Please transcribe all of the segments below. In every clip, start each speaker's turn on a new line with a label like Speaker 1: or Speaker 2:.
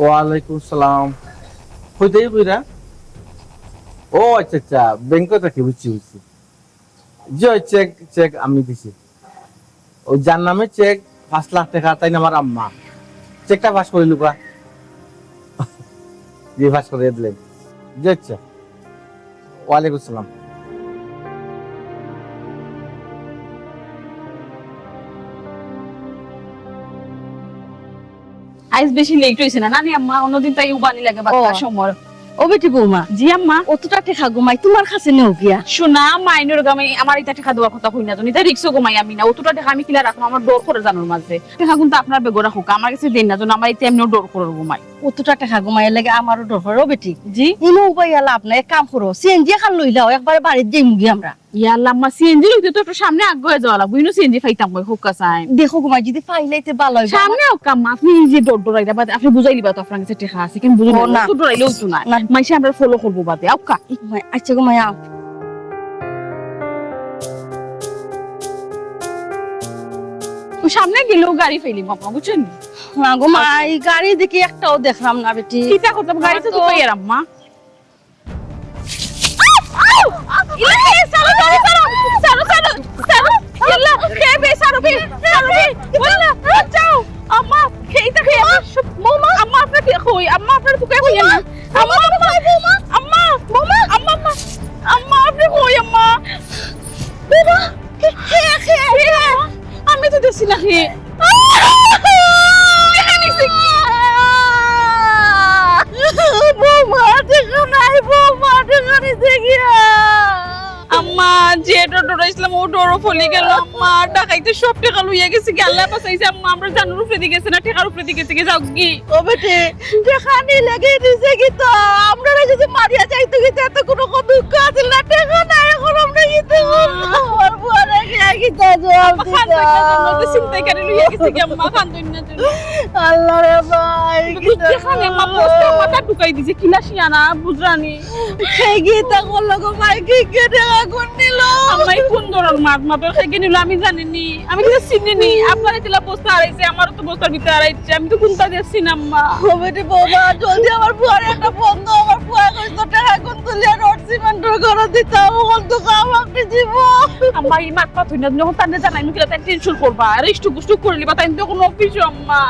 Speaker 1: ওয়ালাইকুম সালাম। কইতেই কইরা? ও আচ্ছা আচ্ছা, ব্যাংক থেকে বুঝছি। জি ওই চেক চেক আমি দিছি। ওই যার নামে চেক 5 লাখ টাকা, তাই না আমার আম্মা। চেকটা পাস করে লুকা। জি পাস করে দিলেন। জি আচ্ছা। ওয়ালাইকুম সালাম।
Speaker 2: আইস বেশি লেট হইছে না নানি আম্মা, অন্যদিন তাই উবানি লাগে বাচ্চা সমর।
Speaker 3: ও বেটি বৌমা,
Speaker 2: জি আম্মা।
Speaker 3: অতটা টেকা ঘুমাই তোমার কাছে নেও গিয়া?
Speaker 2: শোনা মাইনের গামে আমার এটা টাকা দেওয়ার কথা কই না, জানি তাই রিক্সও ঘুমাই আমি না। অতটা টাকা আমি কিলা রাখলাম আমার ডর করে জানোর মাঝে। টাকা কিন্তু আপনার বেগরা হোক, আমার কাছে দেন না, জানো আমার এটা এমনিও ডর করে ঘুমাই।
Speaker 3: অতটা টেকা ঘুমাই লাগে আমারও ডর হয়। ও বেটি
Speaker 2: জি
Speaker 3: ইনো উপায় লাভ নাই, এক কাম করো সিএনজি খান লইলাও, একবারে বাড়িতে যাই মুগি আমরা।
Speaker 2: ইয়াল্লা আম্মা, সিএনজি লইতে তো একটু সামনে আগে যাওয়া লাগবে, ইনো সিএনজি ফাইতাম মই হোক কাসাই।
Speaker 3: দেখো ঘুমাই যদি পাইলাইতে ভালো হইব।
Speaker 2: সামনে হোক আম্মা, আপনি যে ডর ডরাইলা বাদ আপনি বুঝাই লিবা তো আপনার কাছে টাকা আছে কেন বুঝুন না, তো ডরাইলেও তো না মাইসে আমরা ফলো করব বাদে আউকা।
Speaker 3: আচ্ছা ঘুমাই আও।
Speaker 2: সামনে গেলেও গাড়ি ফেলি বাবা, বুঝছেন
Speaker 3: না ঘুমাই, গাড়ি দেখি একটাও দেখলাম না বেটি।
Speaker 2: কিতা করতাম, গাড়ি তো পাইয়ার আম্মা। আমি তো দেখছি না
Speaker 3: বৌমা দেখো নাই, বৌমা দেখো নি দেখিয়া।
Speaker 2: আম্মা যে ডরাইছিলাম ও ডরো ফলি গেল আম্মা, টাকাইতে সব টাকা লইয়া গেছে কি আল্লাহ বাঁচাইছে আম্মা। আমরা জানুর উপরে দিয়ে গেছে না টাকার উপরে দিয়ে গেছে কি, যাও কি
Speaker 3: ও বেটি দেখা নি লাগে দিছে কি, তো আমরা যদি মারিয়া যাইতো কি এত কোনো দুঃখ আছে না? দেখা না এখন আমরা কি তো আর বুয়ারে কি তা জবাব
Speaker 2: খান
Speaker 3: দিতা।
Speaker 2: তো চিন্তাই করে লইয়া গেছে কি আম্মা, খান দইন না
Speaker 3: আল্লাহ রে ভাই কি
Speaker 2: দেখানে আম্মা পোস্টে মাথা ঢুকাই দিছে কিলা শিয়ানা বুঝরানি।
Speaker 3: সেই গীতা করলো গো ভাই, কি কে দেখা কোন নিল?
Speaker 2: আম্মাই কোন ধরন মাছ মাপের খেয়ে নিল আমি জানিনি, আমি কিছু চিনিনি। আপনার দিলা বস্তা হারাইছে, আমারও তো বস্তার ভিতরে হারাইছে, আমি তো কোনটা দিয়েছি না আম্মা।
Speaker 3: ও বেটি বাবা জলদি আমার বুয়ারে একটা ফোন দাও, আমার বুয়া কইতো টাকা কোন তুলিয়া রড সিমেন্টের ঘর দিতাম, ওখান তো কাম আপনি দিব।
Speaker 2: আম্মা এই মাছ পাথর না যখন তাদের জানাই নুকিলা তাই টেনশন করবা আর একটু গুষ্টু করে লিবা, তাই তো কোনো অফিস আম্মা।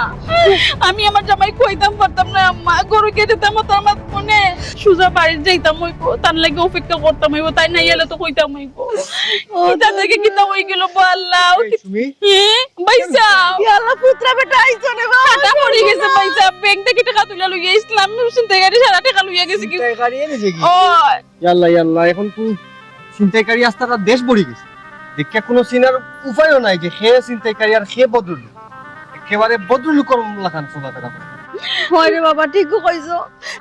Speaker 2: আমি আমার জামাই কইতাম পারতাম না আম্মা, গরু কেটে দিতাম তো আমার মনে সুজা বাড়ি যাইতাম হইব, তার লাগে অপেক্ষা করতাম হইব, তাই না এলে তো কইতাম হইব। ও তাদেরকে কিতা হই গেল আল্লাহ। বাইসা
Speaker 3: আল্লাহ পুত্রা বেটা আইছো রে বাবা,
Speaker 2: টাকা পড়ে গেছে বাইসা, ব্যাংক থেকে টাকা তুলে লইয়া ইসলাম শুনতে গাড়ি সারা টাকা লইয়া গেছে কি।
Speaker 1: চিন্তাইকারী এনেছে কি?
Speaker 2: ও
Speaker 1: ইয়াল্লা ইয়াল্লা, এখন কোন চিন্তাইকারী আস্তাটা দেশ ভরে গেছে। দেখে কোনো চিনার উপায়ও নাই যে সে চিন্তাইকারী আর সে বদরুল। একেবারে বদরুল করম লাখান সোনা টাকা।
Speaker 3: হয় রে বাবা ঠিক কইছো,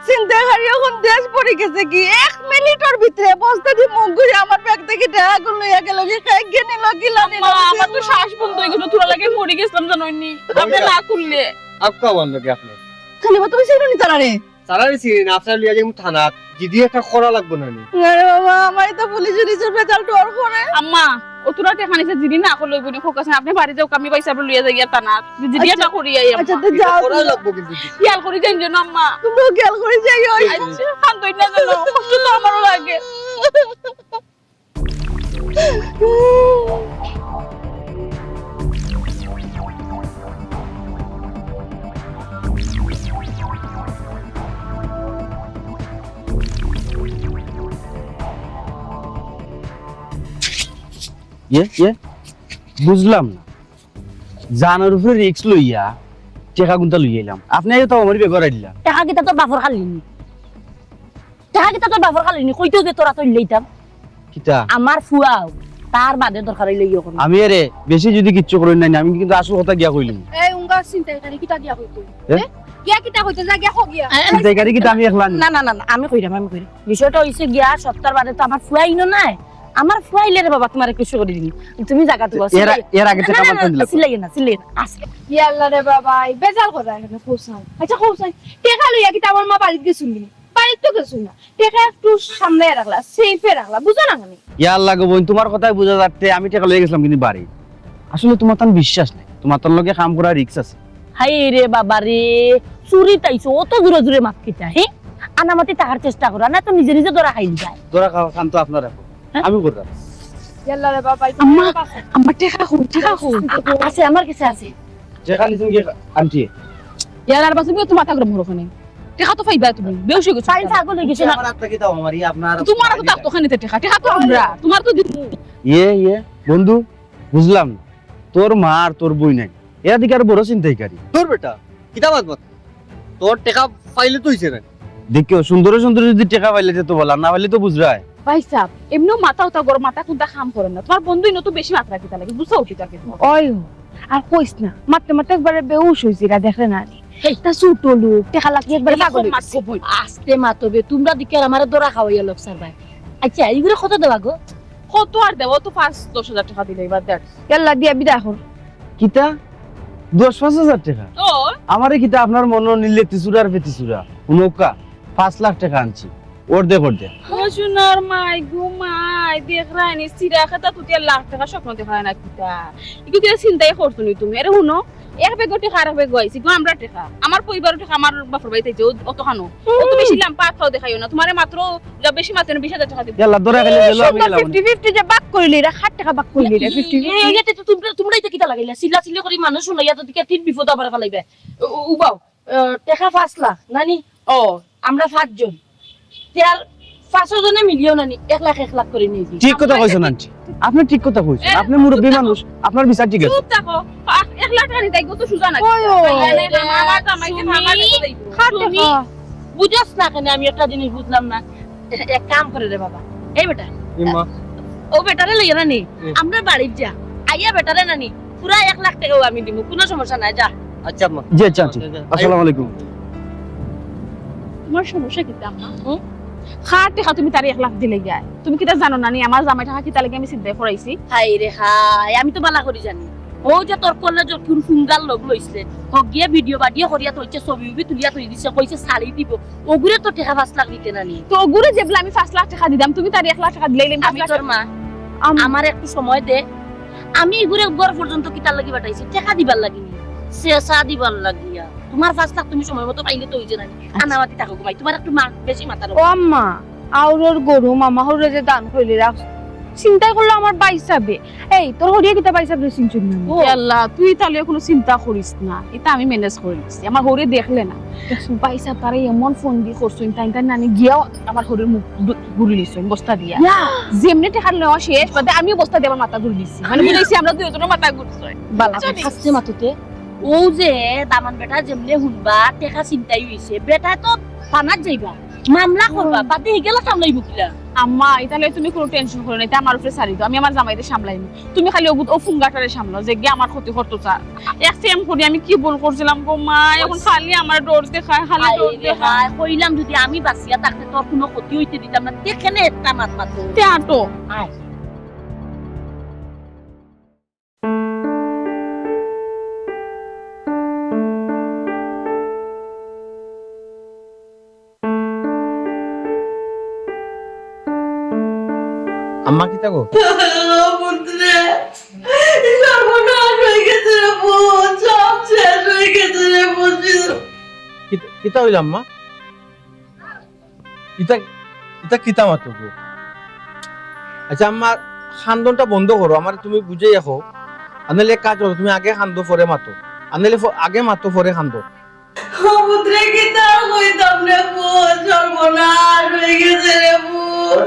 Speaker 3: চিন্তা করি এখন দেশ পড়ে গেছে কি 1 মিনিটের ভিতরে বস্তা দি মুখ ঘুরে আমার ব্যাগ থেকে টাকা গুলো লইয়া গেল কি খাই গেনি লগিলা নি।
Speaker 2: মা আমার তো শ্বাস বন্ধ হয়ে গেল, তোরা লাগে মরে গেছিলাম জানোনি আপনি না করলে।
Speaker 1: আপকা ওয়ান লাগে আপনি
Speaker 3: খালি তুমি চিনুনি তারারে?
Speaker 1: সারারে চিনি আপনার লিয়া যেমন থানা যদি একটা করা লাগবে না নি।
Speaker 3: আরে বাবা আমারই তো পুলিশের রিসার্ভ রেজাল্ট ডর করে।
Speaker 2: আম্মা ও তোরা টেকা নিছে জিডি না কল লইবনি খোকাছে আপনি বাড়ি যাও, আমি পয়সা লইয়া যাই তা না জিডি না করি আই
Speaker 3: আচ্ছা
Speaker 2: আম্মা।
Speaker 3: তো যাও,
Speaker 1: করা লাগবে কিন্তু।
Speaker 2: খেয়াল করি যাই যেন আম্মা।
Speaker 3: তুমি খেয়াল করে যাই। ওই
Speaker 2: আচ্ছা খান দই না জানো, কষ্ট তো আমারও লাগে।
Speaker 4: বুঝলাম না, জানার উপরে রিক্স লইয়া টেকা গুনতা লইয়া এলাম, আপনি তো আমার বেগর আইলা।
Speaker 3: টাকা কিটা তোর বাপর খালিনি, টাকা কিটা তোর বাপর খালিনি, কইতো যে তোরা তুই লইতাম
Speaker 4: কিতা
Speaker 3: আমার ফুয়াও তার বাদে দরকার লইও কোন।
Speaker 4: আমি আরে বেশি যদি কিচ্ছু করেন নাই, আমি কিন্তু আসল কথা গিয়া কইলাম।
Speaker 5: এই উঙ্গা চিন্তাইকারী কিটা গিয়া হইতো
Speaker 4: এ?
Speaker 5: গিয়া কিটা হইতো যা গিয়া হো গিয়া
Speaker 4: চিন্তাইকারী কিতা আমি একলা
Speaker 3: না না না না, আমি কইরাম আমি কইরাম। বিষয়টা হইছে গিয়া সপ্তাহ বাদে তো আমার ফুয়াইনো নাই, আমার ফুয়াইলে রে বাবা তোমার কিছু করে দিন, তুমি জায়গা তো বসে
Speaker 4: এর আগে টাকা মারতেন দিলা।
Speaker 3: সিলাই না আজকে
Speaker 5: ইয়া আল্লাহ রে বাবা এই বেজাল করে এখানে পৌঁছাও। আচ্ছা পৌঁছাই টেকা লইয়া কিটা আমার মা বাড়িতে গেছুনি, বাড়িতে তো গেছুন না, টেকা একটু সামনে রাখলা সেফে রাখলা, বুঝো না আমি।
Speaker 4: ইয়া আল্লাহ গো বোন, তোমার কথাই বুঝা যাচ্ছে আমি টাকা লইয়া গেছিলাম কিন্তু বাড়ি। আসলে তোমার তান বিশ্বাস নাই, তোমার তার লগে কাম করা রিক্স আছে।
Speaker 3: হাই রে বাবা রে, চুরি তাইছো অত দূরে দূরে মাপ কিতা হ্যাঁ আনামাতি টাকার চেষ্টা করো না তো নিজে নিজে ধরা খাই যায়
Speaker 4: ধরা খাওয়া খান তো আপনার এখন আমি করলাম
Speaker 5: ইয়াল্লা রে বাবা
Speaker 2: আম্মা আম্মা টেকা হো
Speaker 3: আছে আমার কাছে আছে
Speaker 4: যেখানে তুমি কি আন্টি
Speaker 2: ইয়ার বাসু তো মাথা গরম হলো ওখানে টেকা তো পাইবা তুমি বেউস হয়ে গেছো
Speaker 3: পাইন ছাগল হয়ে গেছে না
Speaker 4: আমার আপনাকে দাও আমার আপনার
Speaker 2: তোমার তো তাক তো ওখানে টেকা টেকা তো আমরা তোমার তো দিমু
Speaker 4: ইয়ে বন্ধু বুঝলাম না। তোর মা আর তোর বই নাই এরা দিকে আর বড় চিন্তাইকারী
Speaker 6: তোর বেটা কিতা বাদ বাদ তোর টাকা পাইলে তো হইছে না
Speaker 4: দেখিও সুন্দর সুন্দর যদি টেকা পাইলে তো বললাম না পাইলে তো বুঝরাই
Speaker 2: ভাই সাহেব এমনিও মাথা উতা গরম মাথা কুদা কাম করে না তোমার বন্ধুই নতো বেশি মাত্রা কিতা লাগে বুঝছো কি তাকে
Speaker 5: ওই আর কইস না মারতে মারতে একবারে বেহুশ হইছি রা দেখে না এইটা ছোট লোক টেকা লাগি একবারে পাগল হয়ে গেছে।
Speaker 3: আস্তে মাতবে তোমরা দিকে আমার ধরা খাওয়াইয়া লোক স্যার ভাই আচ্ছা এইগুলো কত দেবা গো
Speaker 2: কত আর দেব তো 5-10 হাজার টাকা দিলে এবার দেখ
Speaker 5: ইয়াল্লা দিয়া বিদায় কর
Speaker 4: কিতা 10-5 হাজার টাকা
Speaker 2: ও
Speaker 4: আমারে কিতা আপনার মন নিলে তিসুরার পেতিসুরা উনকা 5 লাখ টাকা আনছি অর্ধেক অর্ধেক
Speaker 2: সোনার মাই ঘুমাই দেখ রানি সিরা খাতা তুই লাখ টাকা স্বপ্ন দেখায় না কিতা ইকু কিটা চিন্তাই করছো নি তুমি আরে হুনো এক বেগ টাকা আর বেগ গইছি গো আমরা টাকা আমার পরিবার টাকা আমার বাপর বাড়িতে যে অত খানো অত বেশি লাম্পা খাও দেখাইও না তোমারে মাত্র যা বেশি মাত্র 20,000 টাকা দিব
Speaker 4: ইয়াল্লা ধরা গেলে গেল আমি গেলাম
Speaker 5: 50-50 যে বাক কইলি রা 60 টাকা বাক কইলি রা 50
Speaker 3: এইতে তো তোমরাই তো কিটা লাগাইলা সিলা সিলি করি মানুষ শুনাইয়া তো দিকে তিন বিপদ আবার ফেলাইবে উবাও টাকা 5 লাখ নানি
Speaker 2: ও
Speaker 3: আমরা 5 জন তার 5 জনে মিলিও নানি 1 লাখ করে নিয়ে দিই
Speaker 4: ঠিক কথা কইছেন আন্টি আপনি ঠিক কথা কইছেন আপনি মুরব্বী মানুষ আপনার বিচার ঠিক আছে
Speaker 2: চুপ থাকো 1 লাখ টাকা নিতে গো তো সুজা না
Speaker 5: ওই ও
Speaker 2: আমার জামাইকে আমার টাকা দেব
Speaker 3: তুমি বুঝছ না কেন আমি একটা জিনিস বুঝলাম না এক কাম করে রে বাবা এই বেটা
Speaker 6: ইম্মা
Speaker 3: ও বেটারে লইয়া নানি আমরা বাড়ির যা আইয়া বেটারে নানি পুরা 1 লাখ টাকাও আমি দিব কোনো সমস্যা নাই যা
Speaker 6: আচ্ছা আম্মা
Speaker 4: জি আচ্ছা আচ্ছা আসসালামু আলাইকুম
Speaker 2: তোমার সমস্যা কি আম্মা খাট টাকা তুমি তার 1 লাখ দিলে গায় তুমি কিটা জানো না নি আমার জামাই টাকা কিতা লাগে আমি চিন্তায় পড়াইছি
Speaker 3: হাই রে হাই আমি তো বালা করি জানি ও যে তোর কলেজ কোন ফুঙ্গাল লগ লইছে হক গিয়া ভিডিও বাডিও করিয়া তইছে ছবি উবি তুলিয়া তৈ দিছে কইছে শাড়ি দিব ওগুরে তো টাকা 5 লাখ দিতে নানি
Speaker 2: তো গুরে যেবলা আমি 5 লাখ টাকা দিদাম তুমি তার 1 লাখ টাকা দিলেই
Speaker 3: আমি তোর মা আমার একটু সময় দে আমি এগুরে ঘর পর্যন্ত কিতা লাগি বাটাইছি টাকা দিবার লাগিনি শেষা দিবার লাগিয়া তোমার 5 লাখ তুমি সময় মতো পাইলে তো হইছে নানি আনামাতি টাকা ঘুমাই তোমার একটু মা বেশি মাথা
Speaker 5: ও আম্মা আউরর গরু মামা হরে যে দান কইলি রা চিন্তা করলো আমার বাইসাবে এই তোর হরিয়া কিতা বাইসাবে চিনছুন না
Speaker 2: ও আল্লাহ তুই তাহলে কোনো চিন্তা করিস না এটা আমি ম্যানেজ করে নিছি আমার হরে দেখলে না পয়সা তারে এমন ফোন দি করছুন তাই তাই নানি গিয়া আমার হরের মুখ ঘুরি নিছুন বস্তা দিয়া যেমনে টাকা নেওয়া শেষ বাদে আমিও বস্তা দিয়ে আমার মাথা ঘুরি দিছি মানে বুঝাইছি আমরা দুইজনের মাথা ঘুরছয়
Speaker 3: বালা হাসছে মাতুতে ও যে দামান বেটা যেমনে হুনবা টাকা চিন্তাই হইছে বেটা তো থানাত যাইবা মামলা করবা বাদে গেলা সামলাইব কিলা
Speaker 2: আম্মা তাহলে তুমি কোনো টেনশন করো না এটা আমার উপরে ছাড়ি দাও আমি আমার জামাইদের সামলাইনি তুমি খালি ও ফুঙ্গাটারে সামলাও যে গিয়ে আমার ক্ষতি করতে চা এক্সএম করি আমি কি ভুল করছিলাম গো মা এখন খালি আমার ডোর দেখায় খালি ডোর দেখায়
Speaker 3: কইলাম যদি আমি বাঁচিয়া থাকতে তোর কোনো ক্ষতি হইতে দিতাম না দেখেনে একটা মাত মাতো
Speaker 2: আটো
Speaker 3: আয়
Speaker 1: আম্মা কিতা গো
Speaker 3: পুত্রে সর্বনাশ হয়ে গেছে রে বোন সব শেষ হয়ে গেছে রে বোন
Speaker 1: কিতা হইল আম্মা ইতা ইতা কিতা মাতো গো আচ্ছা আম্মা খান্দনটা বন্ধ করো আমার তুমি বুঝে রাখো আনলে এক কাজ করো তুমি আগে খান্দো পরে মাতো আনলে আগে মাতো পরে খান্দো
Speaker 3: পুত্রে কি তা কইতাম রে বোন সর্বনাশ হয়ে গেছে রে বোন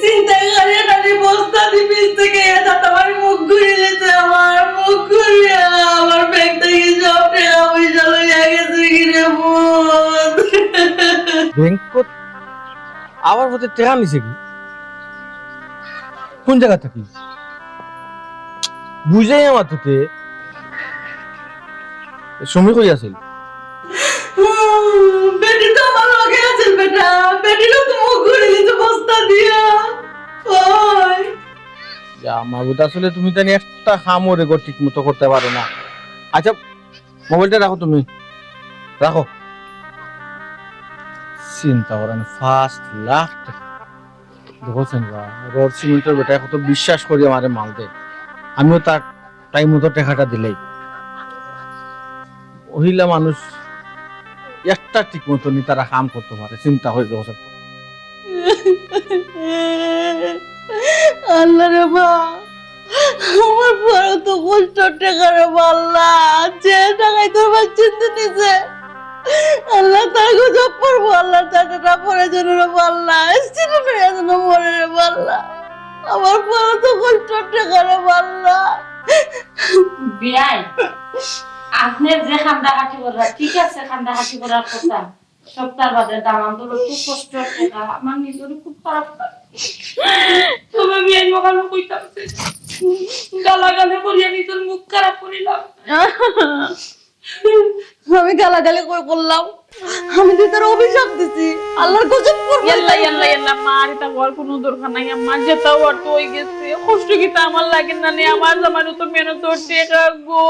Speaker 3: চিন্তা করে নানি বস্তা দিবিস থেকে এটা তোমার মুখ ঘুরে যেতে আমার মুখ ঘুরে আমার ব্যাগ থেকে সব টাকা পয়সা লইয়া গেছে কি রে বোন
Speaker 1: ব্যাংকত আবার হতে টাকা নিছে কি কোন জায়গা থাকি বুঝাই আমার তোতে সময় কই আছিল
Speaker 3: বেটি তো আমার লগে আছে বেটা বেটিরও তো মুখ ঘুরে দিতে বস্তা দিয়া ওই
Speaker 1: আমার বোধ আসলে তুমি জানি একটা খামরে গো ঠিক মতো করতে পারো না আচ্ছা মোবাইলটা রাখো তুমি রাখো চিন্তা করেন 5 লাখ টাকা দেখছেন রোড সিমেন্টের বেটা কত বিশ্বাস করি আমারে মাল দে আমিও তার টাইম মতো টাকাটা দিলেই মহিলা মানুষ একটা ঠিক মতনই তারা কাম করতে পারে, চিন্তা হয়ে যাবে।
Speaker 3: আল্লাহ রে মা, আমার বড় তো কষ্ট টাকা রে আল্লাহ, যে টাকায় তোর বাচ্চা নিছে আল্লাহ তার গজব পড়বো, আল্লাহ টাকাটা পরে যেন রে আল্লাহ, ছিল না যেন মরে রে আল্লাহ, আমার বড় তো কষ্ট টাকা রে আল্লাহ।
Speaker 7: বিয়াই আপনি যে খান্দা হাঁটি করা ঠিক আছে, খান্দা হাঁটি করার কথা সপ্তাহ বাদে দামান তো খুব কষ্ট টাকা আমার নিজের খুব খারাপ লাগে। তবে বিয়াই মগানো কইতাম গালাগালে করিয়া নিজের মুখ খারাপ করিলাম।
Speaker 3: আমি গালাগালি করে করলাম, আমি তুই তোর অভিশাপ দিছি, আল্লাহর গজব পড়বো।
Speaker 2: ইয়াল্লা ইয়াল্লা ইয়াল্লা মা, আর এটা হওয়ার কোনো দরকার নাই আম্মা, যেটাও আর তো হয়ে গেছে, কষ্ট কিতা আমার লাগে না নে, আমার জামানো তো মেহনত টেকা গো,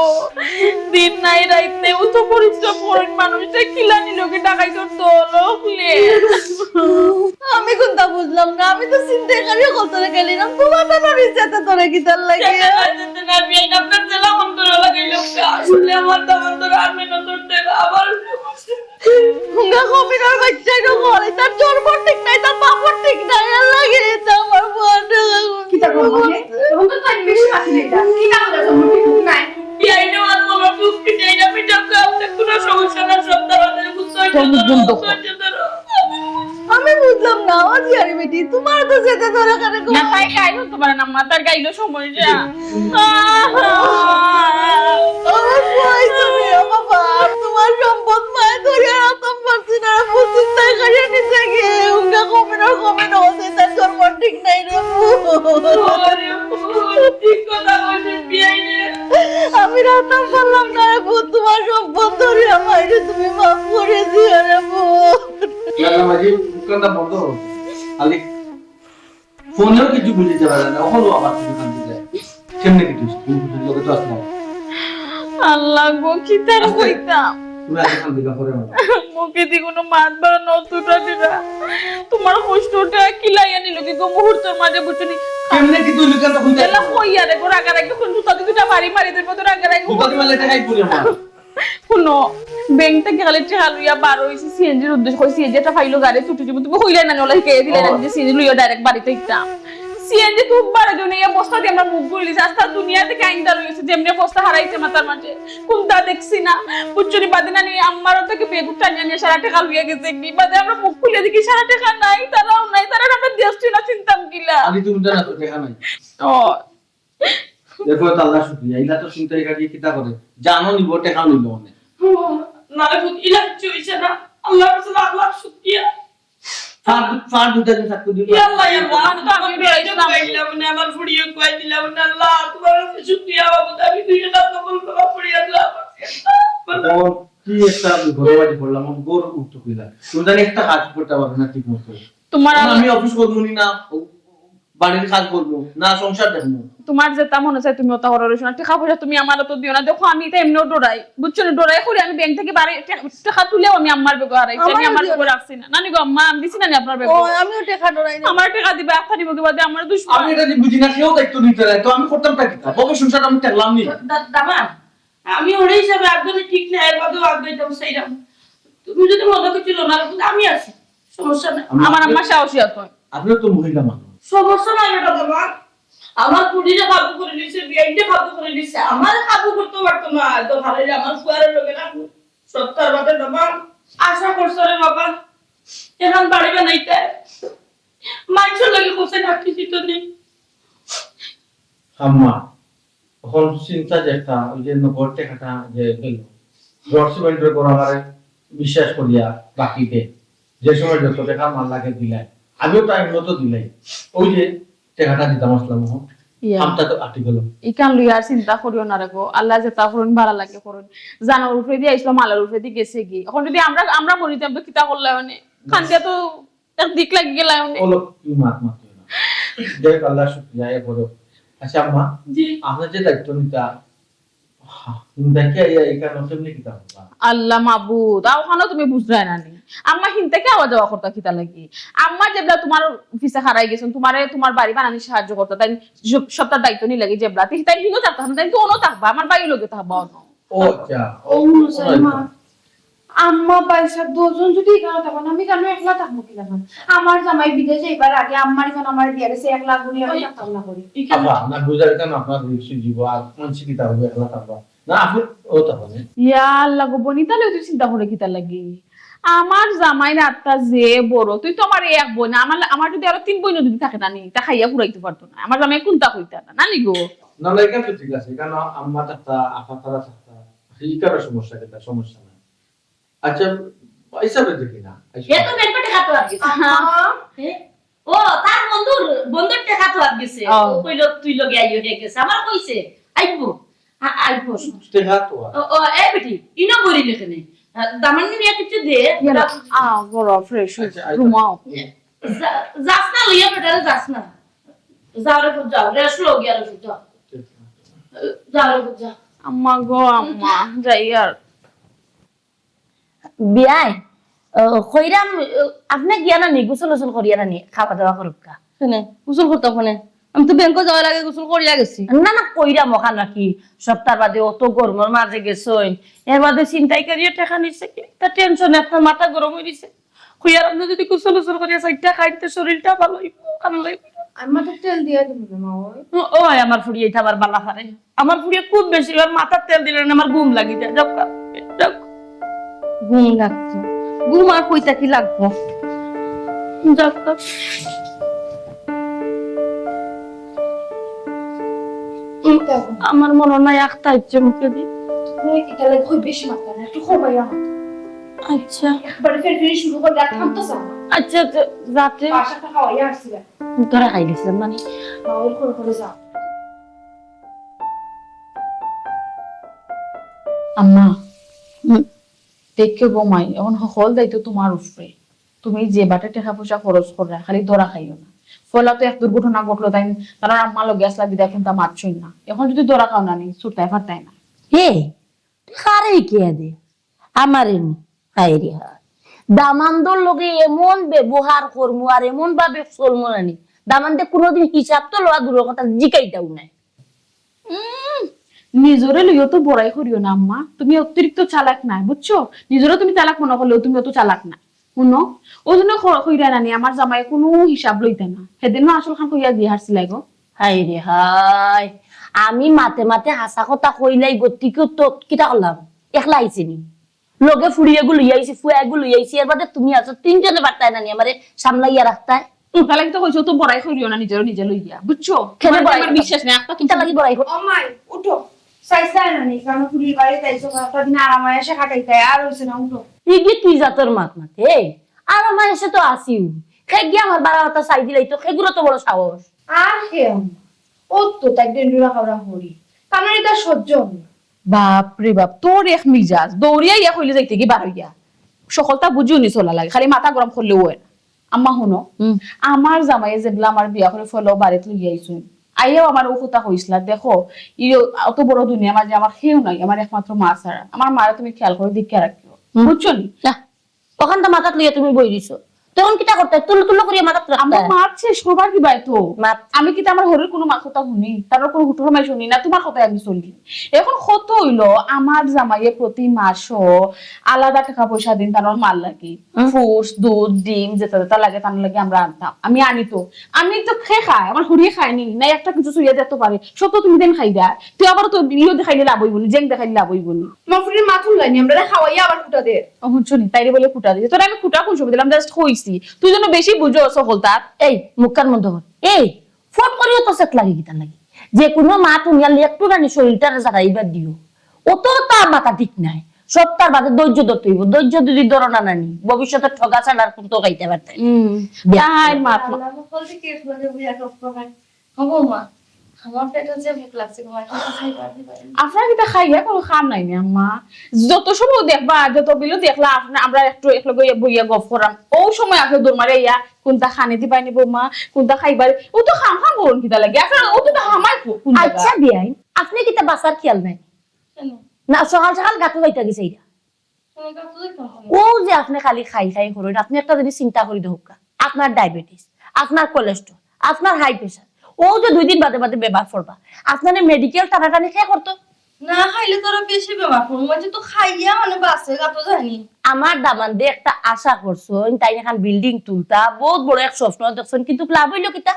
Speaker 2: দিন নাই রাত নেই, ও তো পরিশ্রম করেন, মানুষটা কিলানি লোকে টাকাই তোর তো লোকলে।
Speaker 3: আমি কোনটা বুঝলাম না, আমি তো চিন্তা করিও কত গেলি না, তোমার তো নড়ি যেতে তোরে কি তার লাগে।
Speaker 7: আপনার জেলা মন্তর লাগাইল আসলে আমার দামান তো আর মেহনত টেকা আবার
Speaker 3: হুঙ্গা কবিরার বাচ্চা তো ঘরে, তার জন্ম ঠিক নাই, তার বাপর ঠিক নাই, আর লাগে এটা আমার বড়
Speaker 5: কিতা করবো রে? তখন তো তাই বেশি বাকি নেই তা। কিতা করে তোমার ঠিক নাই?
Speaker 7: বিয়াই নেওয়ার মতো টুপি নেই, আমি টাকা আপনার কোনো সমস্যা না, সপ্তাহ বাদে বুঝতে
Speaker 3: আমি বুঝলাম না, আজিয়ারি বেটি তোমার তো যেতে তোরে কানে
Speaker 2: না তাই গাইলো তোমার আম্মা, তার গাইলো সময় যা।
Speaker 3: আমার ভয় তুমি বাবা, তোমার সম্পদ মায় ধরে রাখতাম পারছি না, চিন্তা করিয়া নিতে গিয়ে হুঙ্গা কবিরার কমেন্ট হচ্ছে, তার জন্ম ঠিক নাই রে।
Speaker 7: ঠিক কথা বলছেন বিয়াই নে।
Speaker 3: আমি রাখতাম পারলাম না রে ভূত, তোমার সম্পদ ধরে আমায় তুমি মাফ করে দিও রে ভূত।
Speaker 1: ইয়াল্লা মাঝি মুখটা বন্ধ হোক, খালি ফোনেও কিছু বুঝতে পারে না, ওখানেও আবার কিছু কান্দি যায়, কেমনে কিছু তুমি কিছু লোকে তো আসলাম,
Speaker 2: আল্লাহ গো কি তার কইতাম,
Speaker 1: তুমি আগে কান্দি করে না।
Speaker 2: মুখে দি কোনো মাত বড় নতুটা দিরা, তোমার কষ্টটা কিলাইয়া নিল কি গো মুহূর্তের মাঝে বুঝনি।
Speaker 1: কেমনে কি তুই লুকান তো খুঁজে
Speaker 2: এলা কইয়া রে গো রাগারাগি কোন জুতা দুটা বাড়ি মারি দেব তো রাগারাগি।
Speaker 1: দুটো মালে টাকাই পুরে মার।
Speaker 2: শুনো ব্যাংক থেকে গেলে টাকা লইয়া বার হইছি, সিএনজির উদ্দেশ্য কই সিএনজি টা ফাইলো গাড়ি ছুটি দিব, তুমি কইলাই না নলাই কে দিলে না যে সিএনজি লইয়া ডাইরেক্ট বাড়িতে ইতাম। সিএনজি খুব বড় জন্য এই বস্তা দিয়ে আমরা মুখ গুলি আস্তা দুনিয়া থেকে আইন্দা রইছে, যেমনে বস্তা হারাইছে মাথার মাঝে কোনটা দেখছি না পুচুরি বাদে না নিয়ে আমারও থেকে বেগুন টানিয়ে নিয়ে সারা টাকা লইয়া গেছে, কি বাদে আমরা মুখ খুলে দেখি সারা টাকা নাই, তারাও নাই, তারা আমরা দেশটি না চিন্তাম কিলা।
Speaker 1: আদি তুমি জানা তো দেখা নাই,
Speaker 2: ও
Speaker 1: দেখো তো আল্লাহ শুকরিয়া, ইলা তো চিন্তাই কাটি কিতা করে জানো নিব টাকা নিব মানে
Speaker 7: নালে খুব ইলাজ হইছে না, আল্লাহর কাছে আল্লাহ শুকরিয়া।
Speaker 1: ফার দুটা দিন থাকতে দিব।
Speaker 7: আল্লাহ আমি রইলাম কইলাম না, আমার ফুড়িও কই দিলাম না, আল্লাহ তোমার কাছে শুকরিয়া বাবা, আমি দুইটা না কবুল করা ফুড়িয়া দিলাম।
Speaker 1: ও কি একটা ঘরে বাড়ি পড়লাম, গোর উঠতে কইলা তুমি জানি একটা কাজ করতে পারবে না ঠিক মতো,
Speaker 2: তোমার
Speaker 1: আমি অফিস করবো না, বাড়ির কাজ করবো না, সংসার দেখবো,
Speaker 2: তোমার যেটা মনে চাই তুমি ওটা হরো না, টাকা পয়সা তুমি আমার তো দিও না, দেখো আমি তো এমনিও ডরাই, বুঝছো না, ডরাই করি আমি ব্যাংক থেকে বাড়ি টাকা তুলেও আমি আম্মার বেগ হারাইছি, আমি আমার বেগ রাখছি না, নানি গো আম্মা আমি দিছি না আপনার বেগ,
Speaker 3: ও আমিও টাকা ডরাই না,
Speaker 2: আমার টাকা দিবে আত্মা দিব কি বাদে আমার দুশ্মন।
Speaker 1: আমি এটা বুঝি না, কেউ দায়িত্ব নিতে নাই তো আমি করতাম তা কিতা, বাবা সংসার আমি দেখলাম নি।
Speaker 7: দামা আমি ওরে হিসাবে একদমই ঠিক না, এর বাদেও আগ্রহীতাম সেইরাম, তুমি যদি মনে করছিল না আমি আছি, সমস্যা নাই।
Speaker 2: আমার আম্মা সাহসী আছে,
Speaker 1: আপনি তো মহিলা মানুষ,
Speaker 7: সমস্যা নাই এটা দামা, আমার কুড়িটা কাবু করে নিছে, বিয়াইটা কাবু করে নিছে, আমার কাবু করতে পারতো না, তো ভালোই আমার ফুয়ারের লোকে না সত্তর বাদে দামা আশা করছো রে বাবা, এখন বাড়ি বানাইতে মানুষের লাগে কোথায় রাখতেছি তো নেই।
Speaker 1: আম্মা এখন চিন্তা যে একটা ওই যে ঘর টাকাটা যে গেল গভর্নমেন্টের কোন আমারে বিশ্বাস করিয়া বাকিতে যে সময় যত টাকা মাল লাগে দিলাই, আমিও টাইম মতো দিলাই, ওই যে টাকাটা দিতাম আসলাম, আমটা তো আটি গেল।
Speaker 2: ইকান লই আর চিন্তা করিও না রাখো, আল্লাহ যেটা করুন ভালো লাগে করুন, জানার উপরে দিয়ে আইসলাম আল্লাহর উপরে দিয়ে গেছে কি, এখন যদি আমরা মরিতাম তো কিতা করলাম মানে খান্দিয়া তো এক দিক লাগি গেলাম মানে।
Speaker 1: ওলো কি মাত মাত না, দেখ আল্লাহ শুকরিয়া এ বড়। আচ্ছা আম্মা
Speaker 7: জি
Speaker 1: আপনার যে দায়িত্ব নিতা দেখে এখানে কেমনি কিতা হবা,
Speaker 2: আল্লাহ মাবুদ ওখানে তুমি বুঝলাই না নি, আম্মা হিনতে কে আওয়া যাওয়া করতা কিতা লাগি, আম্মা যেবলা তোমার অফিসে হারাই গেছেন, তোমার বাড়ি বানানি সাহায্য করতা, তাই সবটার দায়িত্ব নি লাগে যেবলা তাই হিনো থাকতাম, তাই তো অন্য থাকবা, আমার বাড়ির লোকে থাকবা অন্য।
Speaker 1: ও আচ্ছা
Speaker 7: ও সাইমা
Speaker 5: আম্মা পয়সা দুজন যদি এখানে থাকেন আমি কেন একলা থাকবো কি লাগান আমার জামাই বিদেশে এবার আগে আম্মার এখন আমার দিয়ে গেছে একলা গুলি আমি থাকতাম না করি
Speaker 1: আপা না বুঝার কেন আপনার রিক্সি জীব আর মানসিক কিতা হবে একলা থাকবা না আপনি ও থাকবেন
Speaker 2: ইয়া আল্লাহ গো বনি তাহলে তুই চিন্তা করে কিতা লাগি আমার জামাই রাতটা যে বড় তুই তো আমার এক বোন আমার যদি আরো 3 বোন যদি থাকে না নি তা খাইয়া পুরাইতে পারতো না আমার জামাই কোনটা হইতা না নানি গো
Speaker 1: না লাগে তো ঠিক আছে কারণ আম্মা থাকতা আপা তারা থাকতা এই কারো সমস্যা কিতা সমস্যা না আচ্ছা হিসাবে দেখি না
Speaker 7: এ তো বেলপটে খাতো আর গেছে ও তার বন্ধুর টাকা তো আর গেছে
Speaker 2: ও।
Speaker 7: ও কইলো তুই লগে আইও রে গেছে আমার কইছে আইবো আইবো
Speaker 1: দেখা তো
Speaker 7: ও এ বেটি ইনো বরি লেখনে দামান নিয়ে কিছু দে
Speaker 2: ইয়ালা বড় ফ্রেশ
Speaker 1: আচ্ছা, আচ্ছা।
Speaker 2: রুমাও
Speaker 7: যাস না লইয়া বেটারে যাস না যাও রে যাও রেস্ট লও গিয়া রে যাও যাও রে যাও
Speaker 2: আম্মা গো আম্মা যাই আর
Speaker 7: বিয়াই খৈরাম আপনি গিয়া না নি গোসল গোসল করিয়া না নি খাওয়া দাওয়া করুক কা
Speaker 3: শুনে গোসল করতে ওখানে আমি তো ব্যাংকে যাওয়ার আগে গোসল করিয়া গেছি
Speaker 7: না না কইরা মখান নাকি সপ্তাহ বাদে অত গরমের মাঝে গেছইন এর বাদে চিন্তাই করিয়া টাকা নিছে কি তা টেনশন আপনার মাথা গরম হয়ে দিছে খুইয়ার আপনি যদি গোসল গোসল করিয়া সাইডটা খাইতে শরীরটা ভালো হইব কারণ
Speaker 5: আম্মা তো তেল দিয়ে দিবে মা ওই
Speaker 7: ও আমার ফুড়িয়ে আমার বালা ফারে আমার ফুড়িয়ে খুব বেশি আর মাথার তেল দিলে না আমার ঘুম লাগি যায় যাও যাও
Speaker 3: ঘুম লাগতো ঘুম আর কইতা কি লাগবো
Speaker 7: যাও আমার মনে নাই একটা ইচ্ছে মুখে দি
Speaker 5: তুই কি তাহলে কই বেশি মাত্রা না একটু কমাই আমার
Speaker 7: আচ্ছা
Speaker 5: একবারে ফের শুরু করে দেখ থামতো স্যার
Speaker 7: আচ্ছা রাতে
Speaker 5: বাসাটা খাওয়াই আসছিল
Speaker 7: ধরা খাই দিছিলাম মানে
Speaker 5: মা ওর করে যাও
Speaker 2: আম্মা দেখে বোমাই এখন সকল দায়িত্ব তোমার উপরে তুমি যে বাটে টাকা পয়সা খরচ করা খালি ধরা খাইও না ফলা তো এক দুর্ঘটনা ঘটলো তাই তারা আম্মা লোক গ্যাস লাগি দেখুন তা মারছই না এখন যদি ধরা খাও না নি ছুটাই ফাটাই না
Speaker 7: হে তুই কারে কে দে আমারে নি হায় রে হায় দামানদর লগে এমন ব্যবহার করমু আর এমন ভাবে চলমু নানি দামানদে কোনোদিন হিসাব তো লওয়া দূরের কথা জিকাইতাও নাই
Speaker 2: নিজরে লইও তো বড়াই করিও না আম্মা তুমি অতিরিক্ত চালাক নাই বুঝছো নিজরে তুমি চালাক মনে করলেও তুমি অত চালাক না শুনো ও জন্য কইরা নানি আমার জামাই কোনো হিসাব লইতে না সেদিন আসল খান কইয়া দিয়ে হারছিল গো
Speaker 7: হায় রে হায় আমি মাতে মাতে হাসা কথা কইলাই গতিকে তো কিটা করলাম একলা আইছি নি লগে ফুড়িয়ে গুলো আইছি ফুয়া গুলো আইছি এর বাদে তুমি আছো তিনজনে বার্তায় নানি আমারে সামলাইয়া রাখতায়
Speaker 2: তাহলে তো কইছো তো বড়াই করিও না নিজের নিজে লইয়া বুঝছো
Speaker 7: কেন বড়াই
Speaker 2: আমার বিশ্বাস নেই একটা
Speaker 7: কিটা লাগি বড়াই
Speaker 5: ও মাই উঠো সাইসা না নি কারণ পুলিশ বাড়ি তাইছো একটা দিন আরামায় এসে খাটাইতে আর হইছে না উঠো
Speaker 7: ইগি তুই জাতর মাত মাতে আর আমার এসে তো আসিও খেগি আমার বাড়া কথা চাই দিলাই তো খেগুলো তো বড় সাহস
Speaker 5: আর হে ও তো তাই ডেন্ডুরা খাওয়া হরি কারণ এটা সহ্য হয় না।
Speaker 2: বাপ রে বাপ তোর এক মিজাজ দৌড়িয়া ইয়া কইলে যাইতে কি বার হইয়া সকলটা বুঝিও নি চলা লাগে খালি মাথা গরম করলেও হয় না আম্মা শুনো আমার জামাই যেগুলা আমার বিয়া করে ফলো বাড়িতে লইয়া আইছুন আইয়াও আমার ও কথা হইছিলা দেখো ই অত বড় দুনিয়া মাঝে আমার খেয়েও নাই আমার একমাত্র মা ছাড়া আমার মারা তুমি খেয়াল করে দিকে রাখিও বুঝছো নি
Speaker 7: তখন তো মাথাত লইয়া তুমি বই দিছো তখন কিটা করতে তুলো তুলো করিয়া মাথাত
Speaker 2: আমার
Speaker 7: রাখতে
Speaker 2: মারছে সবার কি বাই তো
Speaker 7: মাত
Speaker 2: আমি কি আমার হরির কোনো মা কথা শুনি তার কোনো হুটুর মাই শুনি না তোমার কথাই আমি চলি এখন কত হইলো আমার জামাইয়ে প্রতি মাসও আলাদা টাকা পয়সা দিন তার মাল লাগে ফ্রুটস দুধ ডিম যেটা যেটা লাগে তার লাগে আমরা আনতাম আমি আনি তো আমি তো খেয়ে খাই আমার হরিয়ে খায়নি না একটা কিছু চুইয়া যেতে পারে সব তো তুমি দিন খাই দেয় তুই আবার তো ইয়ে দেখাইলে লাভ হইবনি জেং দেখাইলে লাভ হইবনি
Speaker 5: মাফুরির মাথুর লাইনি আমরা খাওয়াই আবার কুটা দে
Speaker 2: শুনি তাইরে বলে ফুটা দিছে তোরা আমি ফুটা কোন সময় দিলাম জাস্ট হইছি তুই যেন বেশি বুঝো সকল তার
Speaker 7: এই মুখকার মধ্যে কর এই ফোন করিও তো সেট লাগে কিটা লাগে যে কোনো মা তুমি আর একটু রানি শরীরটারে জাগাইবার দিও অত তার মাথা ঠিক নাই সব তার বাদে ধৈর্য ধরতে হইব ধৈর্য যদি ধরো না নানি ভবিষ্যতে ঠগা ছাড়ার কোন তো গাইতে পারতে
Speaker 2: তাই মাত
Speaker 3: বলতে কি বলে বুঝা কষ্ট হয় হবো মা আমার পেটে যে ভুক লাগছে তোমার কি খাই পারবি
Speaker 2: আপনার কিটা খাইয়া কোনো খাম নাই না আম্মা যত সময় দেখবা যত বিলো দেখলা আমরা একটু একলগে বইয়া গপ করাম ও সময় আপনি দৌড় মারে ইয়া কোনটা খানি দিবাই নিব মা কোনটা খাইবার ও তো খাম খাম বলুন কিটা লাগে আপনার ও তো হামাই
Speaker 7: আচ্ছা বিয়াই আপনি কিটা বাসার খেয়াল নাই না সকাল সকাল গাতে যাইতা গেছে এইটা ও যে আপনি খালি খাই খাই করেন আপনি একটা যদি চিন্তা করি দেখুক আপনার ডায়াবেটিস আপনার কোলেস্ট্রল আপনার হাই প্রেসার ও যে 2 দিন বাদে বাদে ব্যবহার করবা আপনার মেডিকেল টানাটানি খেয়ে করতো
Speaker 3: না খাইলে তোরা বেশি বেমার পড়বো মানে তো খাইয়া মানে বাসে গা তো জানি
Speaker 7: আমার দামান দিয়ে একটা আশা করছো তাই এখন বিল্ডিং তুলতা বহুত বড় এক স্বপ্ন দেখছেন কিন্তু লাভ হইলো কিতা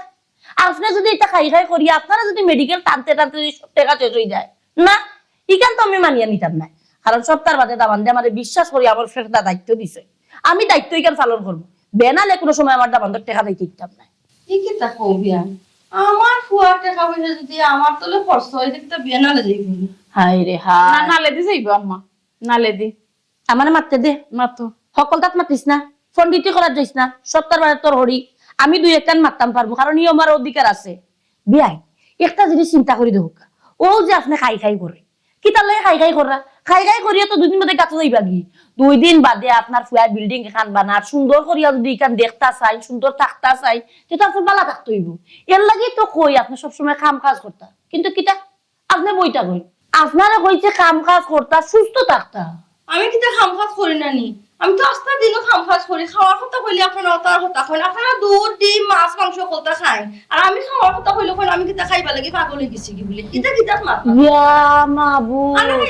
Speaker 7: আপনি যদি এটা খাই খাই করি আপনারা যদি মেডিকেল টানতে টানতে যদি সব টাকা শেষ হয়ে যায় না ইখান তো আমি মানিয়ে নিতাম না কারণ সপ্তাহের বাদে দামান দিয়ে আমার বিশ্বাস করি আমার ফেরতা দায়িত্ব দিছে আমি দায়িত্ব ইখান পালন করবো বেনালে কোনো সময় আমার দামান টাকা দিতে দিতাম না
Speaker 3: ঠিকই তা কবিয়া আমার ফুয়ার টাকা পয়সা যদি আমার তোলে খরচ হয় দেখতে বিয়ে নালে যাইবি
Speaker 7: হাই রে
Speaker 2: না
Speaker 7: হাই
Speaker 2: নালে দি যাইবো আম্মা নালে দি
Speaker 7: আমার মারতে দে
Speaker 2: মাতো
Speaker 7: সকল তাত মাতিস না ফোন দিতে করার যাইস না সপ্তাহের বাদে তোর হরি আমি দুই একটা মারতাম পারবো কারণ ই আমার অধিকার আছে বিয়াই একটা জিনিস চিন্তা করি দেখ ও যে আপনি খাই খাই করে কি তার লাগে খাই খাই করিয়া তো দুদিন বাদে গাছ যাইবা কি 2 দিন বাদে আপনার ফুয়া বিল্ডিং এখান বানার সুন্দর করিয়া যদি এখান দেখতা চাই সুন্দর থাকতা চাই তো আপনার বালা থাকতে হইব এর লাগি তো কই আপনি সবসময় কাম কাজ করতা কিন্তু কিটা আপনি বইটা কই আপনারা কইছে কাম কাজ করতা সুস্থ থাকতা
Speaker 3: আমি কিন্তু খাম খাজ করি না নি আমি তো আস্তে দিনও খাম খাজ করি খাওয়ার কথা কইলে আপনারা তার কথা কইন আপনারা দুধ ডিম মাছ মাংস কলতা খাই আর আমি খাওয়ার কথা কইলে কইন আমি কিতা খাইবা লাগি পাগল হয়ে গেছি কি বলে কিতা কিতা মাছ
Speaker 7: ইয়া মাবু